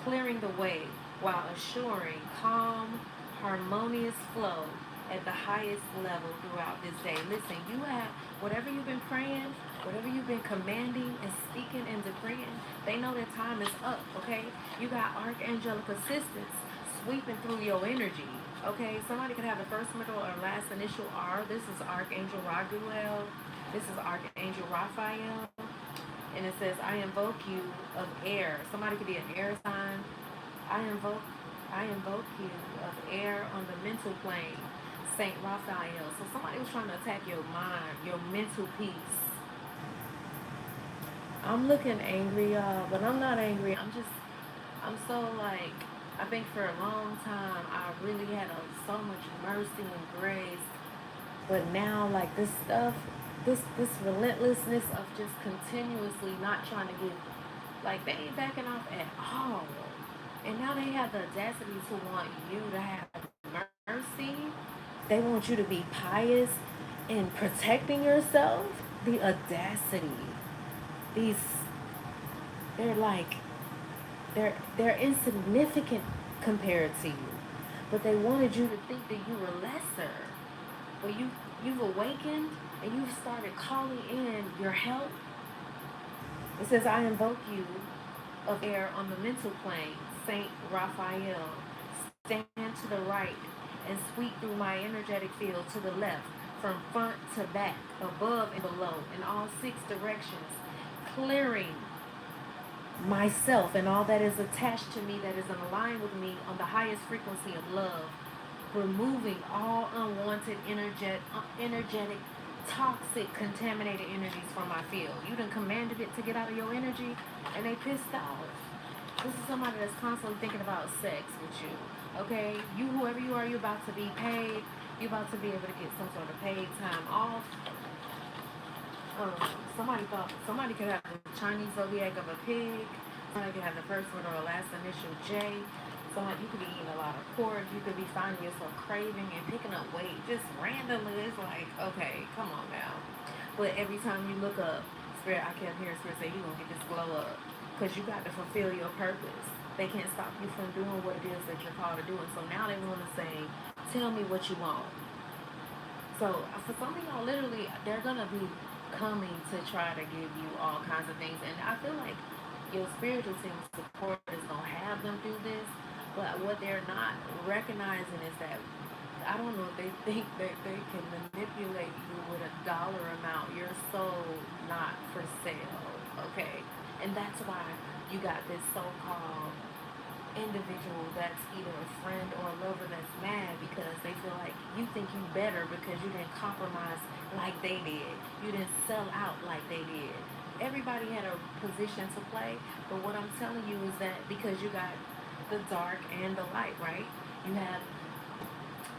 clearing the way while assuring calm, harmonious flow at the highest level throughout this day. Listen, you have whatever you've been praying, whatever you've been commanding and speaking and decreeing, they know their time is up, okay? You got archangelic assistance sweeping through your energy, okay? Somebody could have the first, middle, or last initial R. This is Archangel Raguel. This is Archangel Raphael. And it says, I invoke you of air. Somebody could be an air sign. I invoke you of air on the mental plane, Saint Raphael. So somebody was trying to attack your mind, your mental peace. I'm looking angry, y'all, but I'm not angry. I'm so, like, I think for a long time I really had so much mercy and grace, but now, like, this stuff, this relentlessness of just continuously not trying to give, like, they ain't backing off at all. And now they have the audacity to want you to have mercy. They want you to be pious in protecting yourself. The audacity. These, they're like, they're insignificant compared to you, but they wanted you to think that you were lesser. But you've awakened and you've started calling in your help. It says, I invoke you of air on the mental plane, Saint Raphael. Stand to the right and sweep through my energetic field to the left, from front to back, above and below, in all 6 directions, clearing myself and all that is attached to me that is in line with me on the highest frequency of love, removing all unwanted energetic, toxic, contaminated energies from my field. You done commanded it to get out of your energy and they pissed off. This is somebody that's constantly thinking about sex with you. Okay? You, whoever you are, you're about to be paid. You're about to be able to get some sort of paid time off. Somebody could have the Chinese zodiac of a pig. Somebody could have the first one or last initial J. You could be eating a lot of pork. You could be finding yourself craving and picking up weight just randomly. It's like, okay, come on now. But every time you look up, Spirit, I kept hearing Spirit say, you're going to get this glow up. Because you got to fulfill your purpose. They can't stop you from doing what it is that you're called to do. And so now they want to say, tell me what you want. So for some of y'all, literally, they're going to be coming to try to give you all kinds of things. And I feel like your spiritual team support is going to have them do this. But what they're not recognizing is that, I don't know if they think that they can manipulate you with a dollar amount. Your soul not for sale, okay? And that's why you got this so-called individual that's either a friend or a lover that's mad because they feel like you think you better because you didn't compromise like they did. You didn't sell out like they did. Everybody had a position to play, but what I'm telling you is that because you got the dark and the light, right? You have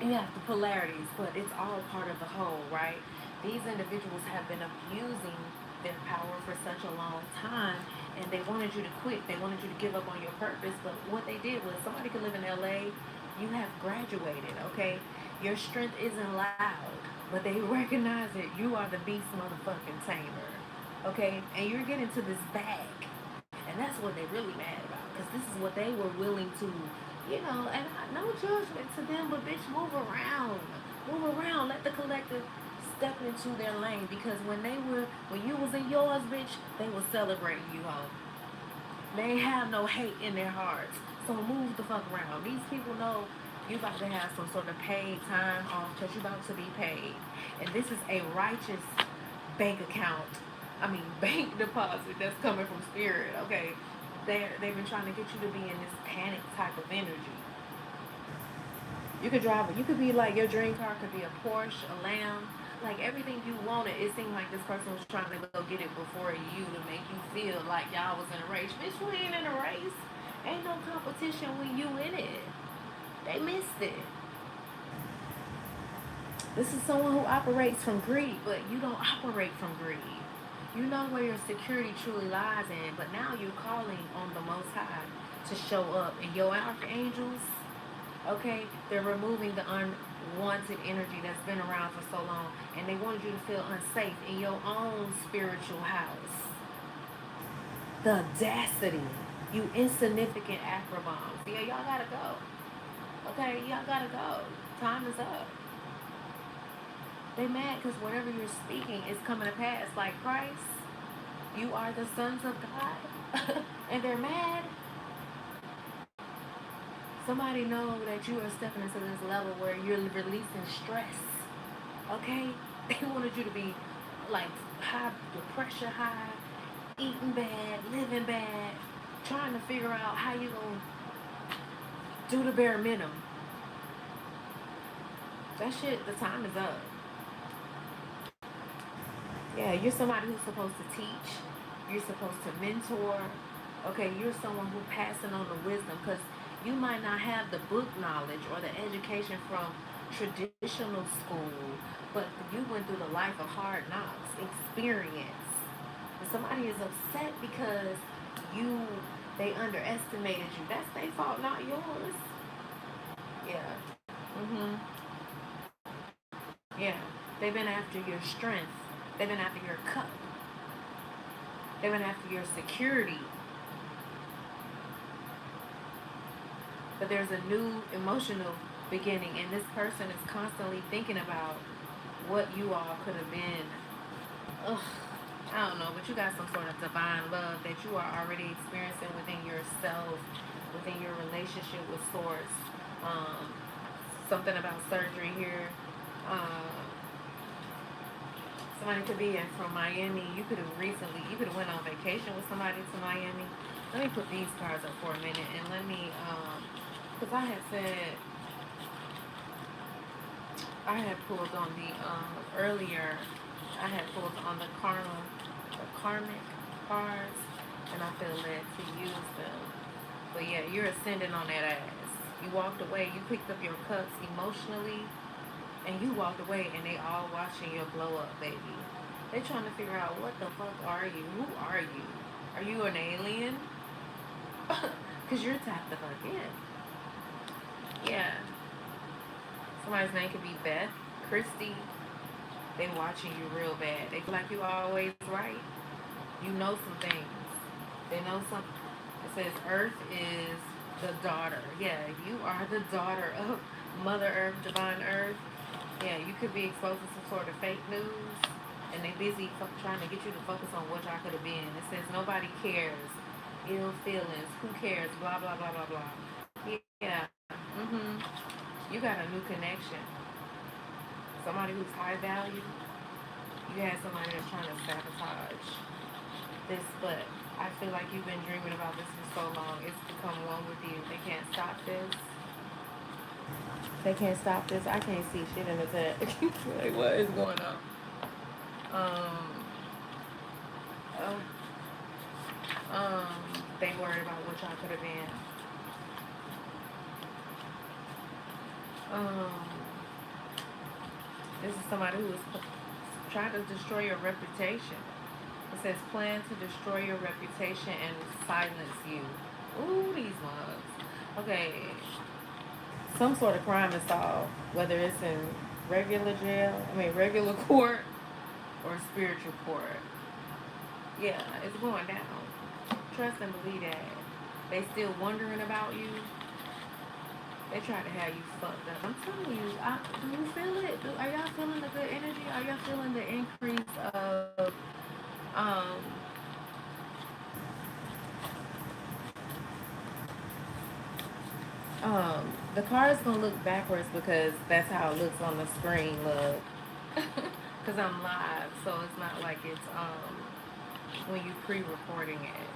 the polarities, but it's all part of the whole, right? These individuals have been abusing their power for such a long time, and they wanted you to quit. They wanted you to give up on your purpose, but what they did was, somebody could live in LA. You have graduated, okay? Your strength isn't loud, but they recognize that you are the beast motherfucking tamer. Okay? And you're getting to this bag. And that's what they're really mad about. Because this is what they were willing to, and no judgment to them, but bitch, move around. Move around. Let the collective step into their lane. Because when you was in yours, bitch, they were celebrating you, home. They have no hate in their hearts. So move the fuck around. These people know you about to have some sort of paid time off because you about to be paid. And this is a righteous bank account. Bank deposit that's coming from spirit, okay? They've been trying to get you to be in this panic type of energy. You could drive it. You could be like, your dream car could be a Porsche, a Lamb, like everything you wanted. It seemed like this person was trying to go get it before you to make you feel like y'all was in a race. Bitch, we ain't in a race. Ain't no competition when you in it. They missed it. This is someone who operates from greed, but you don't operate from greed. You know where your security truly lies in, but now you're calling on the Most High to show up. And your archangels, okay, they're removing the unwanted energy that's been around for so long, and they wanted you to feel unsafe in your own spiritual house. The audacity, you insignificant acrobombs. Yeah, y'all gotta go. Okay, y'all gotta go. Time is up. They mad because whatever you're speaking is coming to pass. Like Christ, you are the sons of God. And they're mad. Somebody know that you are stepping into this level where you're releasing stress. Okay? They wanted you to be like high, the pressure high, eating bad, living bad, trying to figure out how you gonna do the bare minimum. That shit, the time is up. Yeah, you're somebody who's supposed to teach. You're supposed to mentor. Okay, you're someone who's passing on the wisdom, because you might not have the book knowledge or the education from traditional school, but you went through the life of hard knocks experience. And somebody is upset because they underestimated you. That's their fault, not yours. Yeah. Yeah. They've been after your strength. They've been after your cup. They've been after your security. But there's a new emotional beginning, and this person is constantly thinking about what you all could have been. Ugh, I don't know, but you got some sort of divine love that you are already experiencing within yourself, within your relationship with Source. Something about surgery here. Somebody could be from Miami. You could have went on vacation with somebody to Miami. Let me put these cards up for a minute, and let me, because I had pulled on the, earlier, I had pulled on the karmic cards, and I feel led to use them. But yeah, you're ascending on that ass. You walked away, you picked up your cups emotionally, and you walked away, and they all watching your glow up, baby. They trying to figure out, what the fuck are you? Who are you? Are you an alien? Because you're tapped the fuck in. Yeah. Somebody's name could be Beth, Christy. They watching you real bad. They feel like you always right. You know some things. They know something. It says Earth is the daughter. Yeah, you are the daughter of Mother Earth, Divine Earth. Yeah, you could be exposed to some sort of fake news, and they busy trying to get you to focus on what y'all could have been. It says nobody cares, ill feelings, who cares, blah, blah, blah, blah, blah. Yeah, you got a new connection. Somebody who's high value. You had somebody that's trying to sabotage this, but I feel like you've been dreaming about this for so long. It's become one with you. They can't stop this. They can't stop this. I can't see shit in the text. Like, what is going on? They worried about what y'all could have been. This is somebody who is trying to destroy your reputation. It says plan to destroy your reputation and silence you. Ooh, these mugs. Okay. some sort of crime is solved, whether it's in regular jail, regular court or spiritual court. Yeah, it's going down. Trust and believe that. They still wondering about you. They try to have you fucked up. I'm telling you, do you feel it? Are y'all feeling the good energy? Are y'all feeling the increase of um the car is gonna look backwards because that's how it looks on the screen. Look, because I'm live, so it's not like it's when you pre-recording it.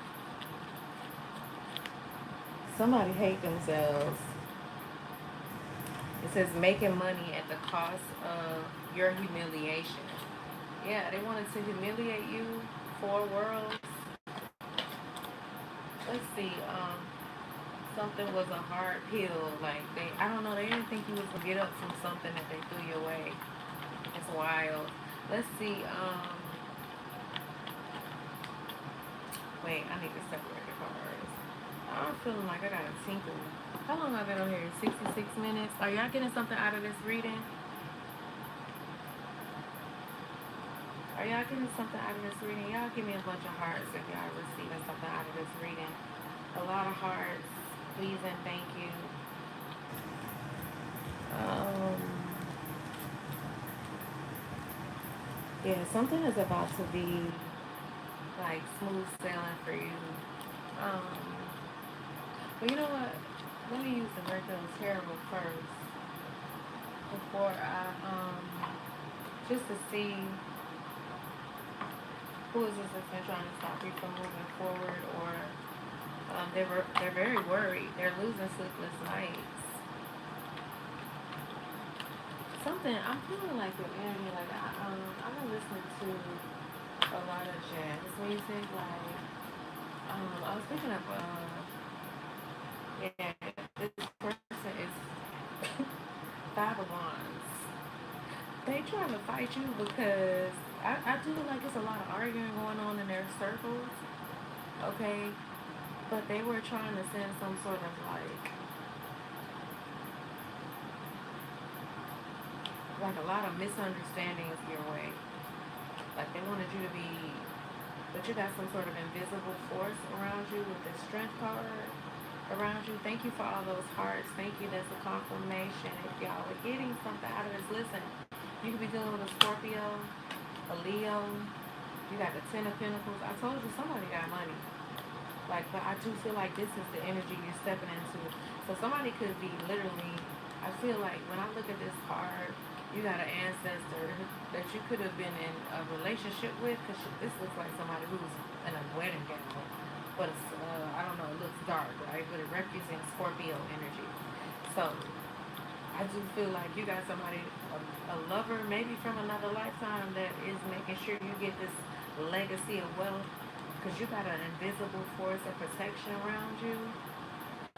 Somebody hate themselves. It says making money at the cost of your humiliation. Yeah, they wanted to humiliate you for worlds. Let's see. Something was a hard pill. Like I don't know. They didn't think you was gonna get up from something that they threw your way. It's wild. Let's see. Wait, I need to separate the cards. I'm feeling like I got a tinkle. How long have I been on here? 66 minutes. Are y'all getting something out of this reading? Are y'all getting something out of this reading? Y'all give me a bunch of hearts if y'all receiving something out of this reading. A lot of hearts. Please and thank you. Yeah, something is about to be like smooth sailing for you. But you know what? Let me use the Mercury Tarot first before I just to see who is this that's been trying to stop you from moving forward, or they're very worried. They're losing sleepless nights. Something I'm feeling like your energy. Like I've been listening to a lot of jazz music. Like I was picking up yeah, this person is Five of Wands. They trying to fight you because I do feel like it's a lot of arguing going on in their circles. Okay, but they were trying to send some sort of like a lot of misunderstandings your way. Like they wanted you to be, but you got some sort of invisible force around you with the strength card around you. Thank you for all those hearts. Thank you. That's a confirmation. If y'all are getting something out of this, listen, you could be dealing with a Scorpio, a Leo. You got the Ten of Pentacles. I told you somebody got money. Like, but I do feel like this is the energy you're stepping into. So somebody could be literally, I feel like when I look at this card, you got an ancestor that you could have been in a relationship with, because this looks like somebody who's in a wedding gown. But it's, I don't know, it looks dark, right? But it represents Scorpio energy. So I do feel like you got somebody, a lover, maybe from another lifetime, that is making sure you get this legacy of wealth, because you got an invisible force of protection around you.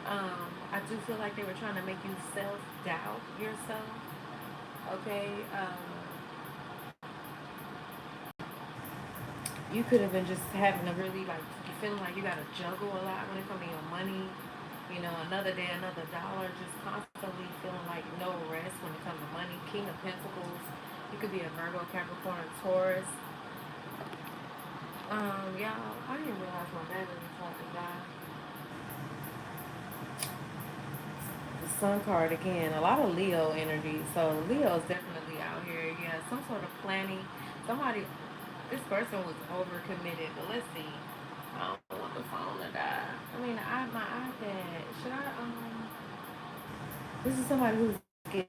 I do feel like they were trying to make you self-doubt yourself. Okay. You could have been just having a really like feeling like you got to juggle a lot when it comes to your money. You know, another day, another dollar. Just constantly feeling like no rest when it comes to money. King of Pentacles. You could be a Virgo, Capricorn, Taurus. Y'all, I didn't realize my battery was about to die. The Sun card again. A lot of Leo energy. So Leo is definitely out here. Yeah, some sort of planning. Somebody, this person was overcommitted. But let's see. I don't want the phone to die. I mean, my iPad. Should I This is somebody who's getting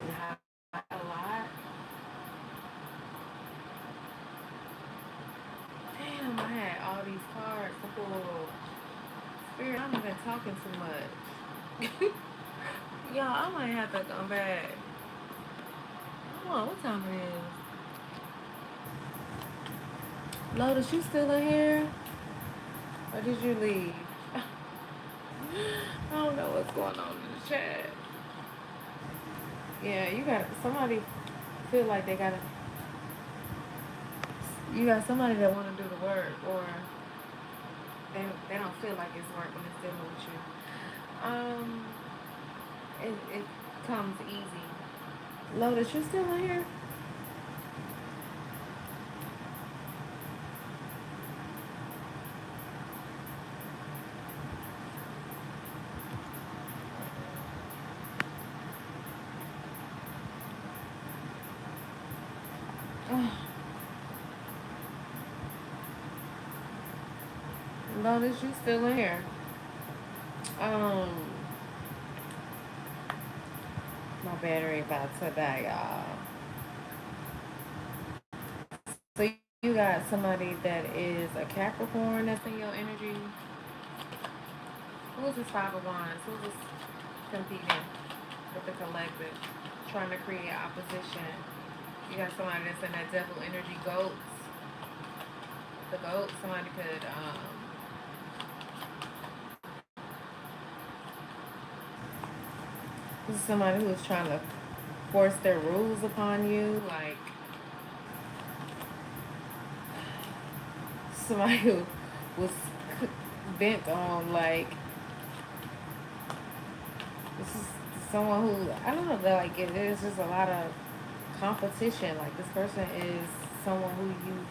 high a lot. Damn, I had all these cards to pull. Spirit, I'm even talking too much. Y'all, I might have to come back. Hold on, what time it is? Lotus, you still in here? Or did you leave? I don't know what's going on in the chat. Yeah, you got somebody feel like they gotta. You got somebody that want to do the work, or they don't feel like it's work when it's dealing with you. It comes easy. Lotus, you still in here? Lotus, you still in here? Um, my battery about to die, y'all. So you got somebody that is a Capricorn that's in your energy. Who's this Five of Wands? Who's this competing with the collective, trying to create opposition? You got somebody that's in that devil energy, goats. The goat, somebody could, this is somebody who's trying to force their rules upon you, like somebody who was bent on, like, this is someone who, I don't know, like, there's just a lot of competition. Like, this person is someone who you,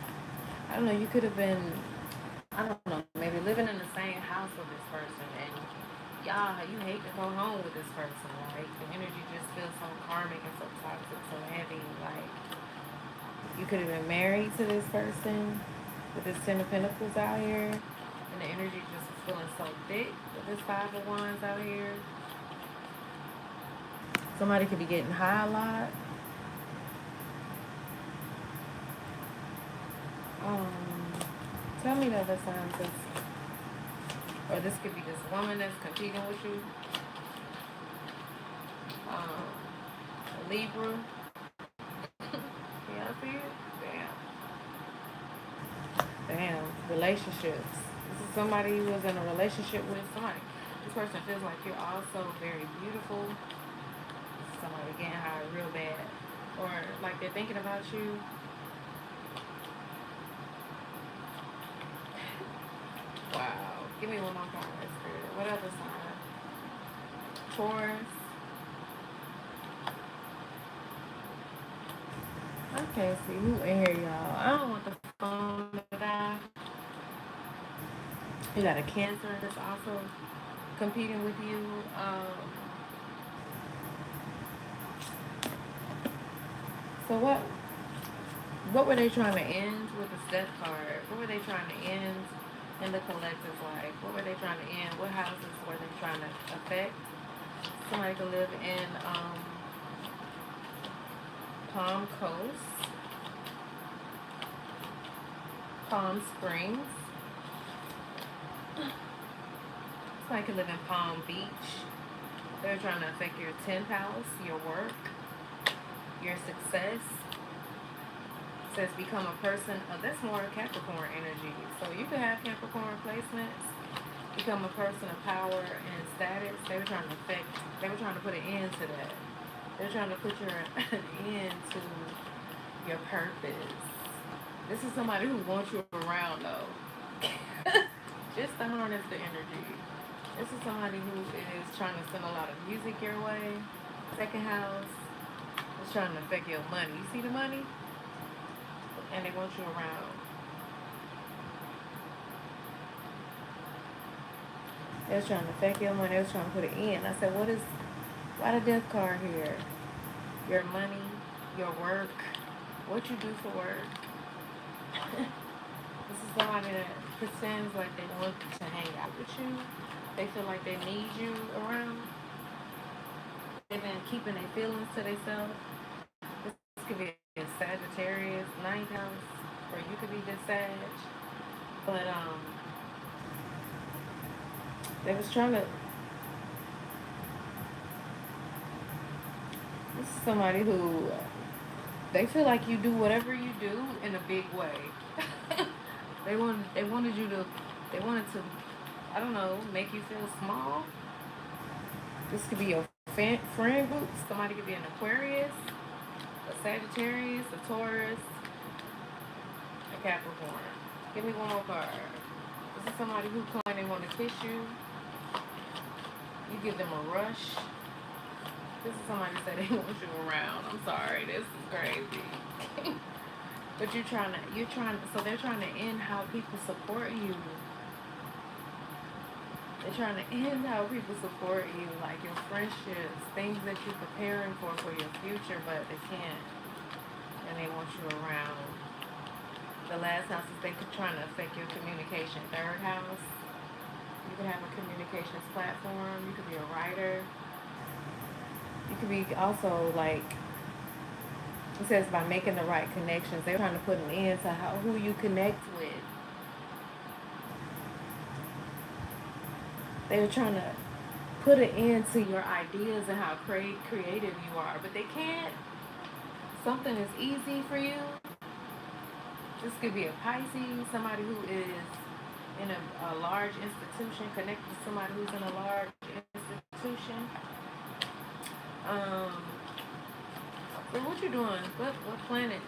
I don't know, you could have been, I don't know, maybe living in the same house with this person, and y'all, you hate to go home with this person. Like, the energy just feels so karmic and so toxic, so heavy. Like, you could have been married to this person with this Ten of Pentacles out here, and the energy just is feeling so thick with this Five of Wands out here. Somebody could be getting high a lot. Um, Tell me the other signs. Or this could be this woman that's competing with you. Libra. Yeah, I see it? Damn. Relationships. This is somebody who was in a relationship with somebody. This person feels like you're also very beautiful. Somebody getting high real bad. Or like they're thinking about you. Wow. Give me one more card, Spirit. What other sign? Taurus. Okay, see who in here, y'all. I don't want the phone to die. You got a Cancer that's also competing with you. So what were they trying to end with the Death card? What were they trying to end in the collective's life? What were they trying to end? What houses were they trying to affect? Somebody could live in Palm Coast, Palm Springs. Somebody could live in Palm Beach. They're trying to affect your 10th house, your work, your success. It says become a person. Oh, that's more Capricorn energy. So you could have Capricorn placements. Become a person of power and status. They were trying to affect. They were trying to put an end to that. They're trying to put an end to your purpose. This is somebody who wants you around though. Just to harness the energy. This is somebody who is trying to send a lot of music your way. Second house is trying to affect your money. You see the money? And they want you around. They was trying to affect your money. They was trying to put it in. I said, why the death card here? Your money, your work, what you do for work. This is somebody that pretends like they want to hang out with you. They feel like they need you around. They've been keeping their feelings to themselves. This could be a Sagittarius, ninth house, or you could be just Sag. But they was trying to. This is somebody who they feel like you do whatever you do in a big way. They wanted you to. They wanted to. I don't know, make you feel small. This could be your friend group. Somebody could be an Aquarius, a Sagittarius, a Taurus, a Capricorn. Give me one more card. This is somebody who claim they want to kiss you. You give them a rush. This is somebody said they want you around. I'm sorry, this is crazy. But so they're trying to end how people support you. They're trying to end how people support you, like your friendships, things that you're preparing for your future, but they can't. And they want you around. The last house is they could trying to affect your communication. Third house, you could have a communications platform. You could be a writer. You could be also like, it says by making the right connections. They're trying to put an end to who you connect with. They're trying to put an end to your ideas and how creative you are, but they can't. Something is easy for you. This could be a Pisces, somebody who is in a large institution, connected to somebody who's in a large institution. So what you doing? What planets?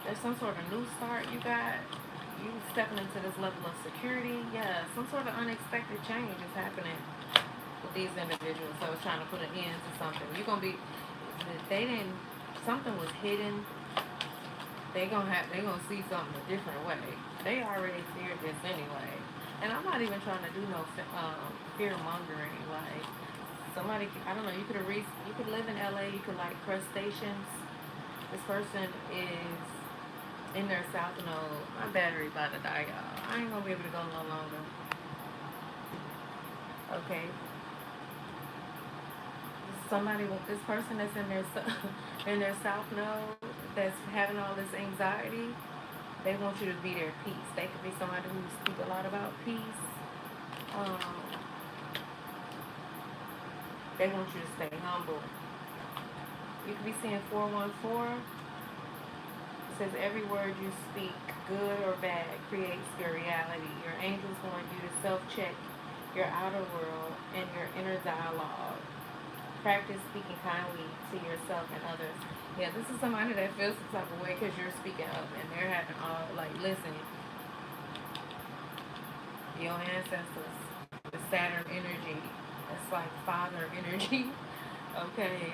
There's some sort of new start you got. You stepping into this level of security. Yeah, some sort of unexpected change is happening with these individuals. So it's trying to put an end to something. You're gonna be. Something was hidden. They gonna see something a different way. They already feared this anyway. And I'm not even trying to do no fear mongering. Like somebody, I don't know. You could live in LA. You could like crustaceans. This person is in their south node. My battery about to die, y'all. I ain't gonna be able to go no longer. Okay. This person that's in their south node that's having all this anxiety, they want you to be their peace. They could be somebody who speak a lot about peace. They want you to stay humble. You could be seeing 414. It says every word you speak, good or bad, creates your reality. Your angels want you to self-check your outer world and your inner dialogue. Practice speaking kindly to yourself and others. Yeah, this is somebody that feels some type of way because you're speaking up and they're having all, like, listen, your ancestors, the Saturn energy, it's like father energy. Okay,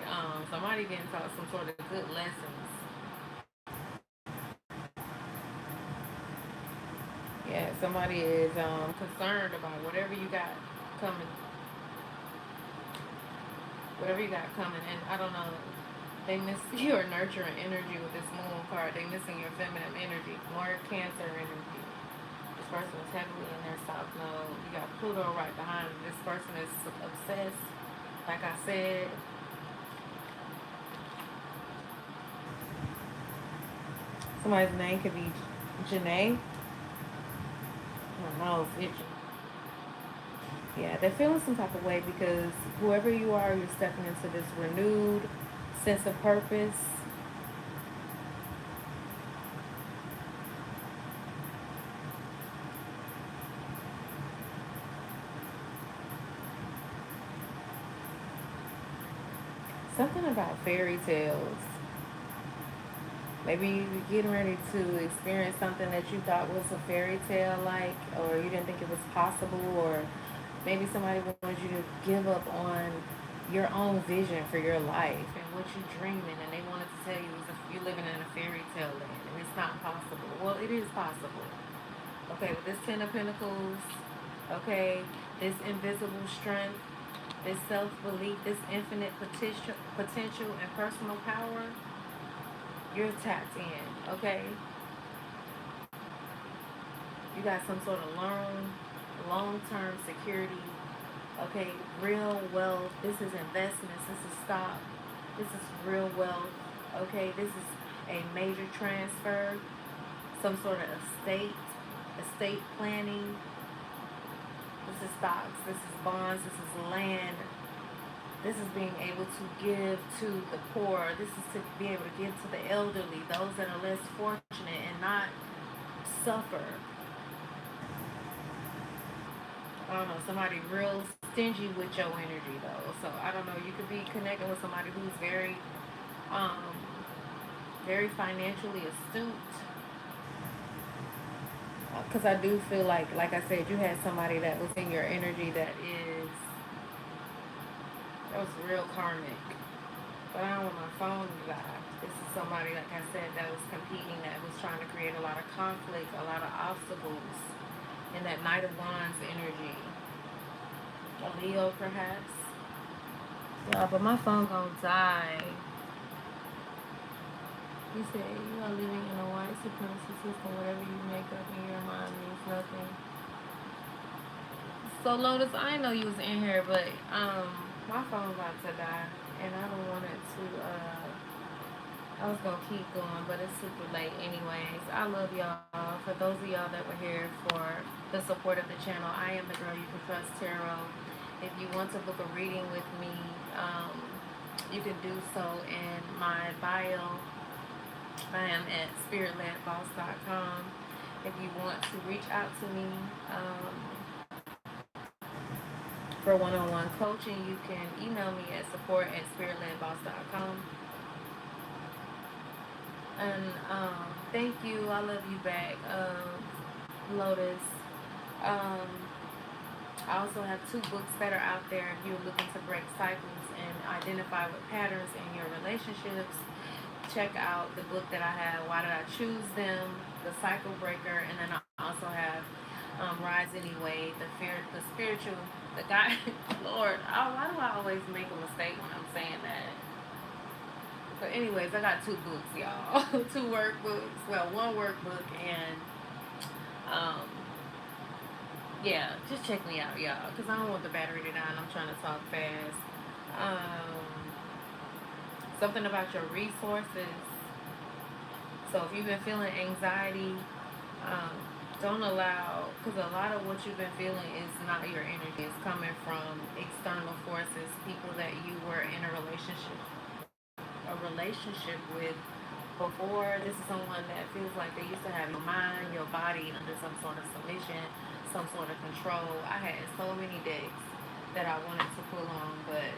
somebody getting taught some sort of good lessons. Yeah, somebody is concerned about whatever you got coming. Whatever you got coming, and I don't know, they miss your nurturing energy with this moon card. They missing your feminine energy, more Cancer energy. This person is heavily in their south node. You got Pluto right behind them. This person is obsessed. Like I said, somebody's name could be Janae. My nose itching. Yeah, they're feeling some type of way because whoever you are, you're stepping into this renewed sense of purpose. Something about fairy tales. Maybe you're getting ready to experience something that you thought was a fairy tale like, or you didn't think it was possible, or maybe somebody wanted you to give up on your own vision for your life and what you're dreaming, and they wanted to tell you you're living in a fairy tale land and it's not possible. Well, it is possible. Okay, with this Ten of Pentacles, okay, this invisible strength, this self-belief, this infinite potential and personal power, you're tapped in, okay? You got some sort of long-term security, okay? Real wealth. This is investments. This is stock. This is real wealth, okay? This is a major transfer, some sort of estate planning. This is stocks. This is bonds. This is land. This is being able to give to the poor. This is to be able to give to the elderly, those that are less fortunate, and not suffer. I don't know, somebody real stingy with your energy though. So I don't know, you could be connecting with somebody who's very financially astute. Because I do feel like I said, you had somebody that was in your energy that was real karmic. But I don't want my phone to die. This is somebody, like I said, that was competing, that was trying to create a lot of conflict, a lot of obstacles in that Knight of Wands energy. A Leo, perhaps. Yeah, but my phone gonna die. He said, you are living in a white supremacy system. Whatever you make up in your mind means nothing. So Lotus, I didn't know you was in here, but my phone's about to die, and I don't want it to. I was gonna keep going, but it's super late anyways. I love y'all. For those of y'all that were here for the support of the channel, I am the girl you can trust, Tarot. If you want to book a reading with me, you can do so in my bio. I am at spiritledboss.com. If you want to reach out to me for one-on-one coaching, you can email me at support@spiritledboss.com. And thank you. I love you back, Lotus. I also have 2 books that are out there if you're looking to break cycles and identify with patterns in your relationships. Check out the book that I have, Why Did I Choose Them? The Cycle Breaker. And then I also have Rise Anyway, the spiritual, the guy, Lord, why do I always make a mistake when I'm saying that? But anyways, I got 2 books, y'all. 2 workbooks. Well, 1 workbook and yeah, just check me out, y'all, because I don't want the battery to die and I'm trying to talk fast. Something about your resources. So if you've been feeling anxiety, don't allow, because a lot of what you've been feeling is not your energy. It's coming from external forces, people that you were in a relationship with before. This is someone that feels like they used to have your mind, your body under some sort of submission, some sort of control. I had so many decks that I wanted to pull on, but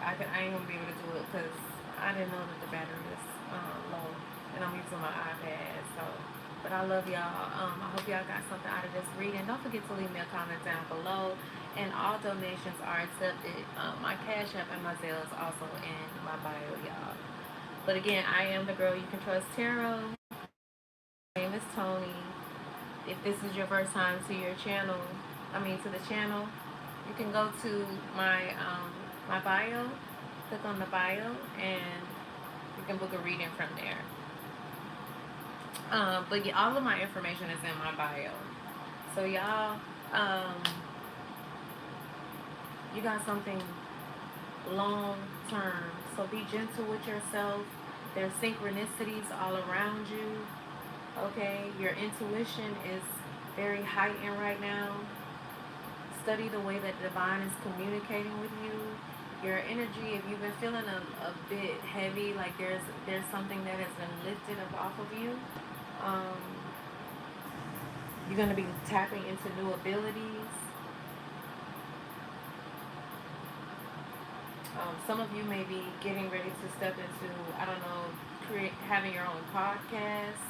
I ain't gonna be able to do it because I didn't know that the battery was low, and I'm using my iPad. So, but I love y'all. I hope y'all got something out of this reading. Don't forget to leave me a comment down below, and all donations are accepted. My Cash App and my Zelle is also in my bio, y'all. But again, I am the girl you can trust, Tarot. My name is Tony. If this is your first time to the channel, you can go to my my bio, click on the bio, and you can book a reading from there. But yeah, all of my information is in my bio. So y'all, you got something long term. So be gentle with yourself. There's synchronicities all around you. Okay, your intuition is very heightened right now. Study the way that divine is communicating with you. Your energy, if you've been feeling a bit heavy, like there's something that has been lifted up off of you, you're going to be tapping into new abilities. Some of you may be getting ready to step into, I don't know, having your own podcast.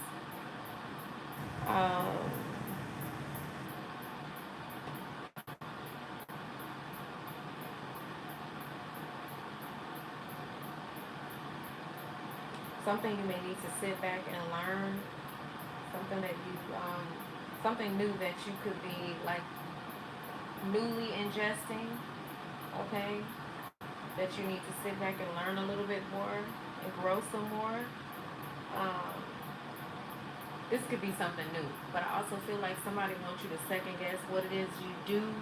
Something you may need to sit back and learn. Something that something new that you could be like newly ingesting. Okay, that you need to sit back and learn a little bit more and grow some more. This could be something new, but I also feel like somebody wants you to second guess what it is you do,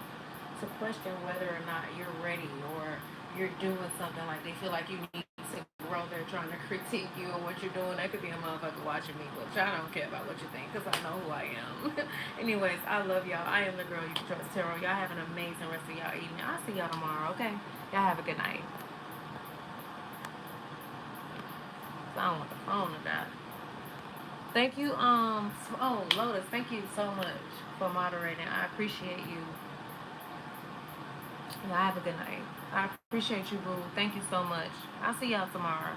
to question whether or not you're ready or you're doing something. Like they feel like you need to grow. They're trying to critique you or what you're doing. That could be a motherfucker watching me, which I don't care about what you think because I know who I am. Anyways, I love y'all. I am the girl you can trust, Tarot. Y'all have an amazing rest of y'all evening. I'll see y'all tomorrow, okay? Y'all have a good night. So I don't want the phone to die. Thank you, oh, Lotus, thank you so much for moderating. I appreciate you. Y'all have a good night. I appreciate you, boo. Thank you so much. I'll see y'all tomorrow.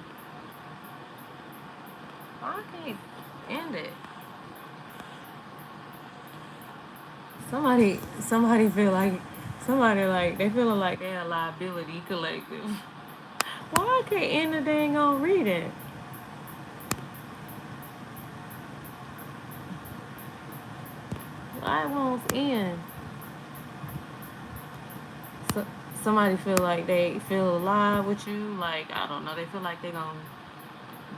I can't end it. Somebody feel like they feeling like they're a liability collective. Why I can't end the dang on reading? Why it won't end? So, somebody feel like they feel alive with you. Like I don't know. They feel like they gonna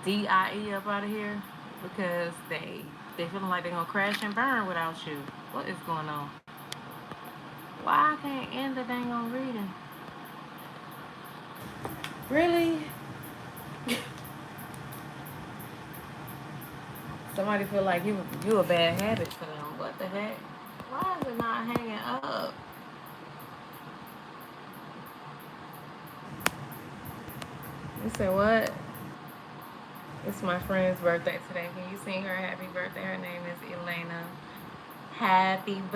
die up out of here because they feeling like they gonna crash and burn without you. What is going on? Why I can't end the dang on reading? Really? Somebody feel like you a bad habit for them. What the heck? Why is it not hanging up? You said what? It's my friend's birthday today. Can you sing her happy birthday? Her name is Elena. Happy birthday.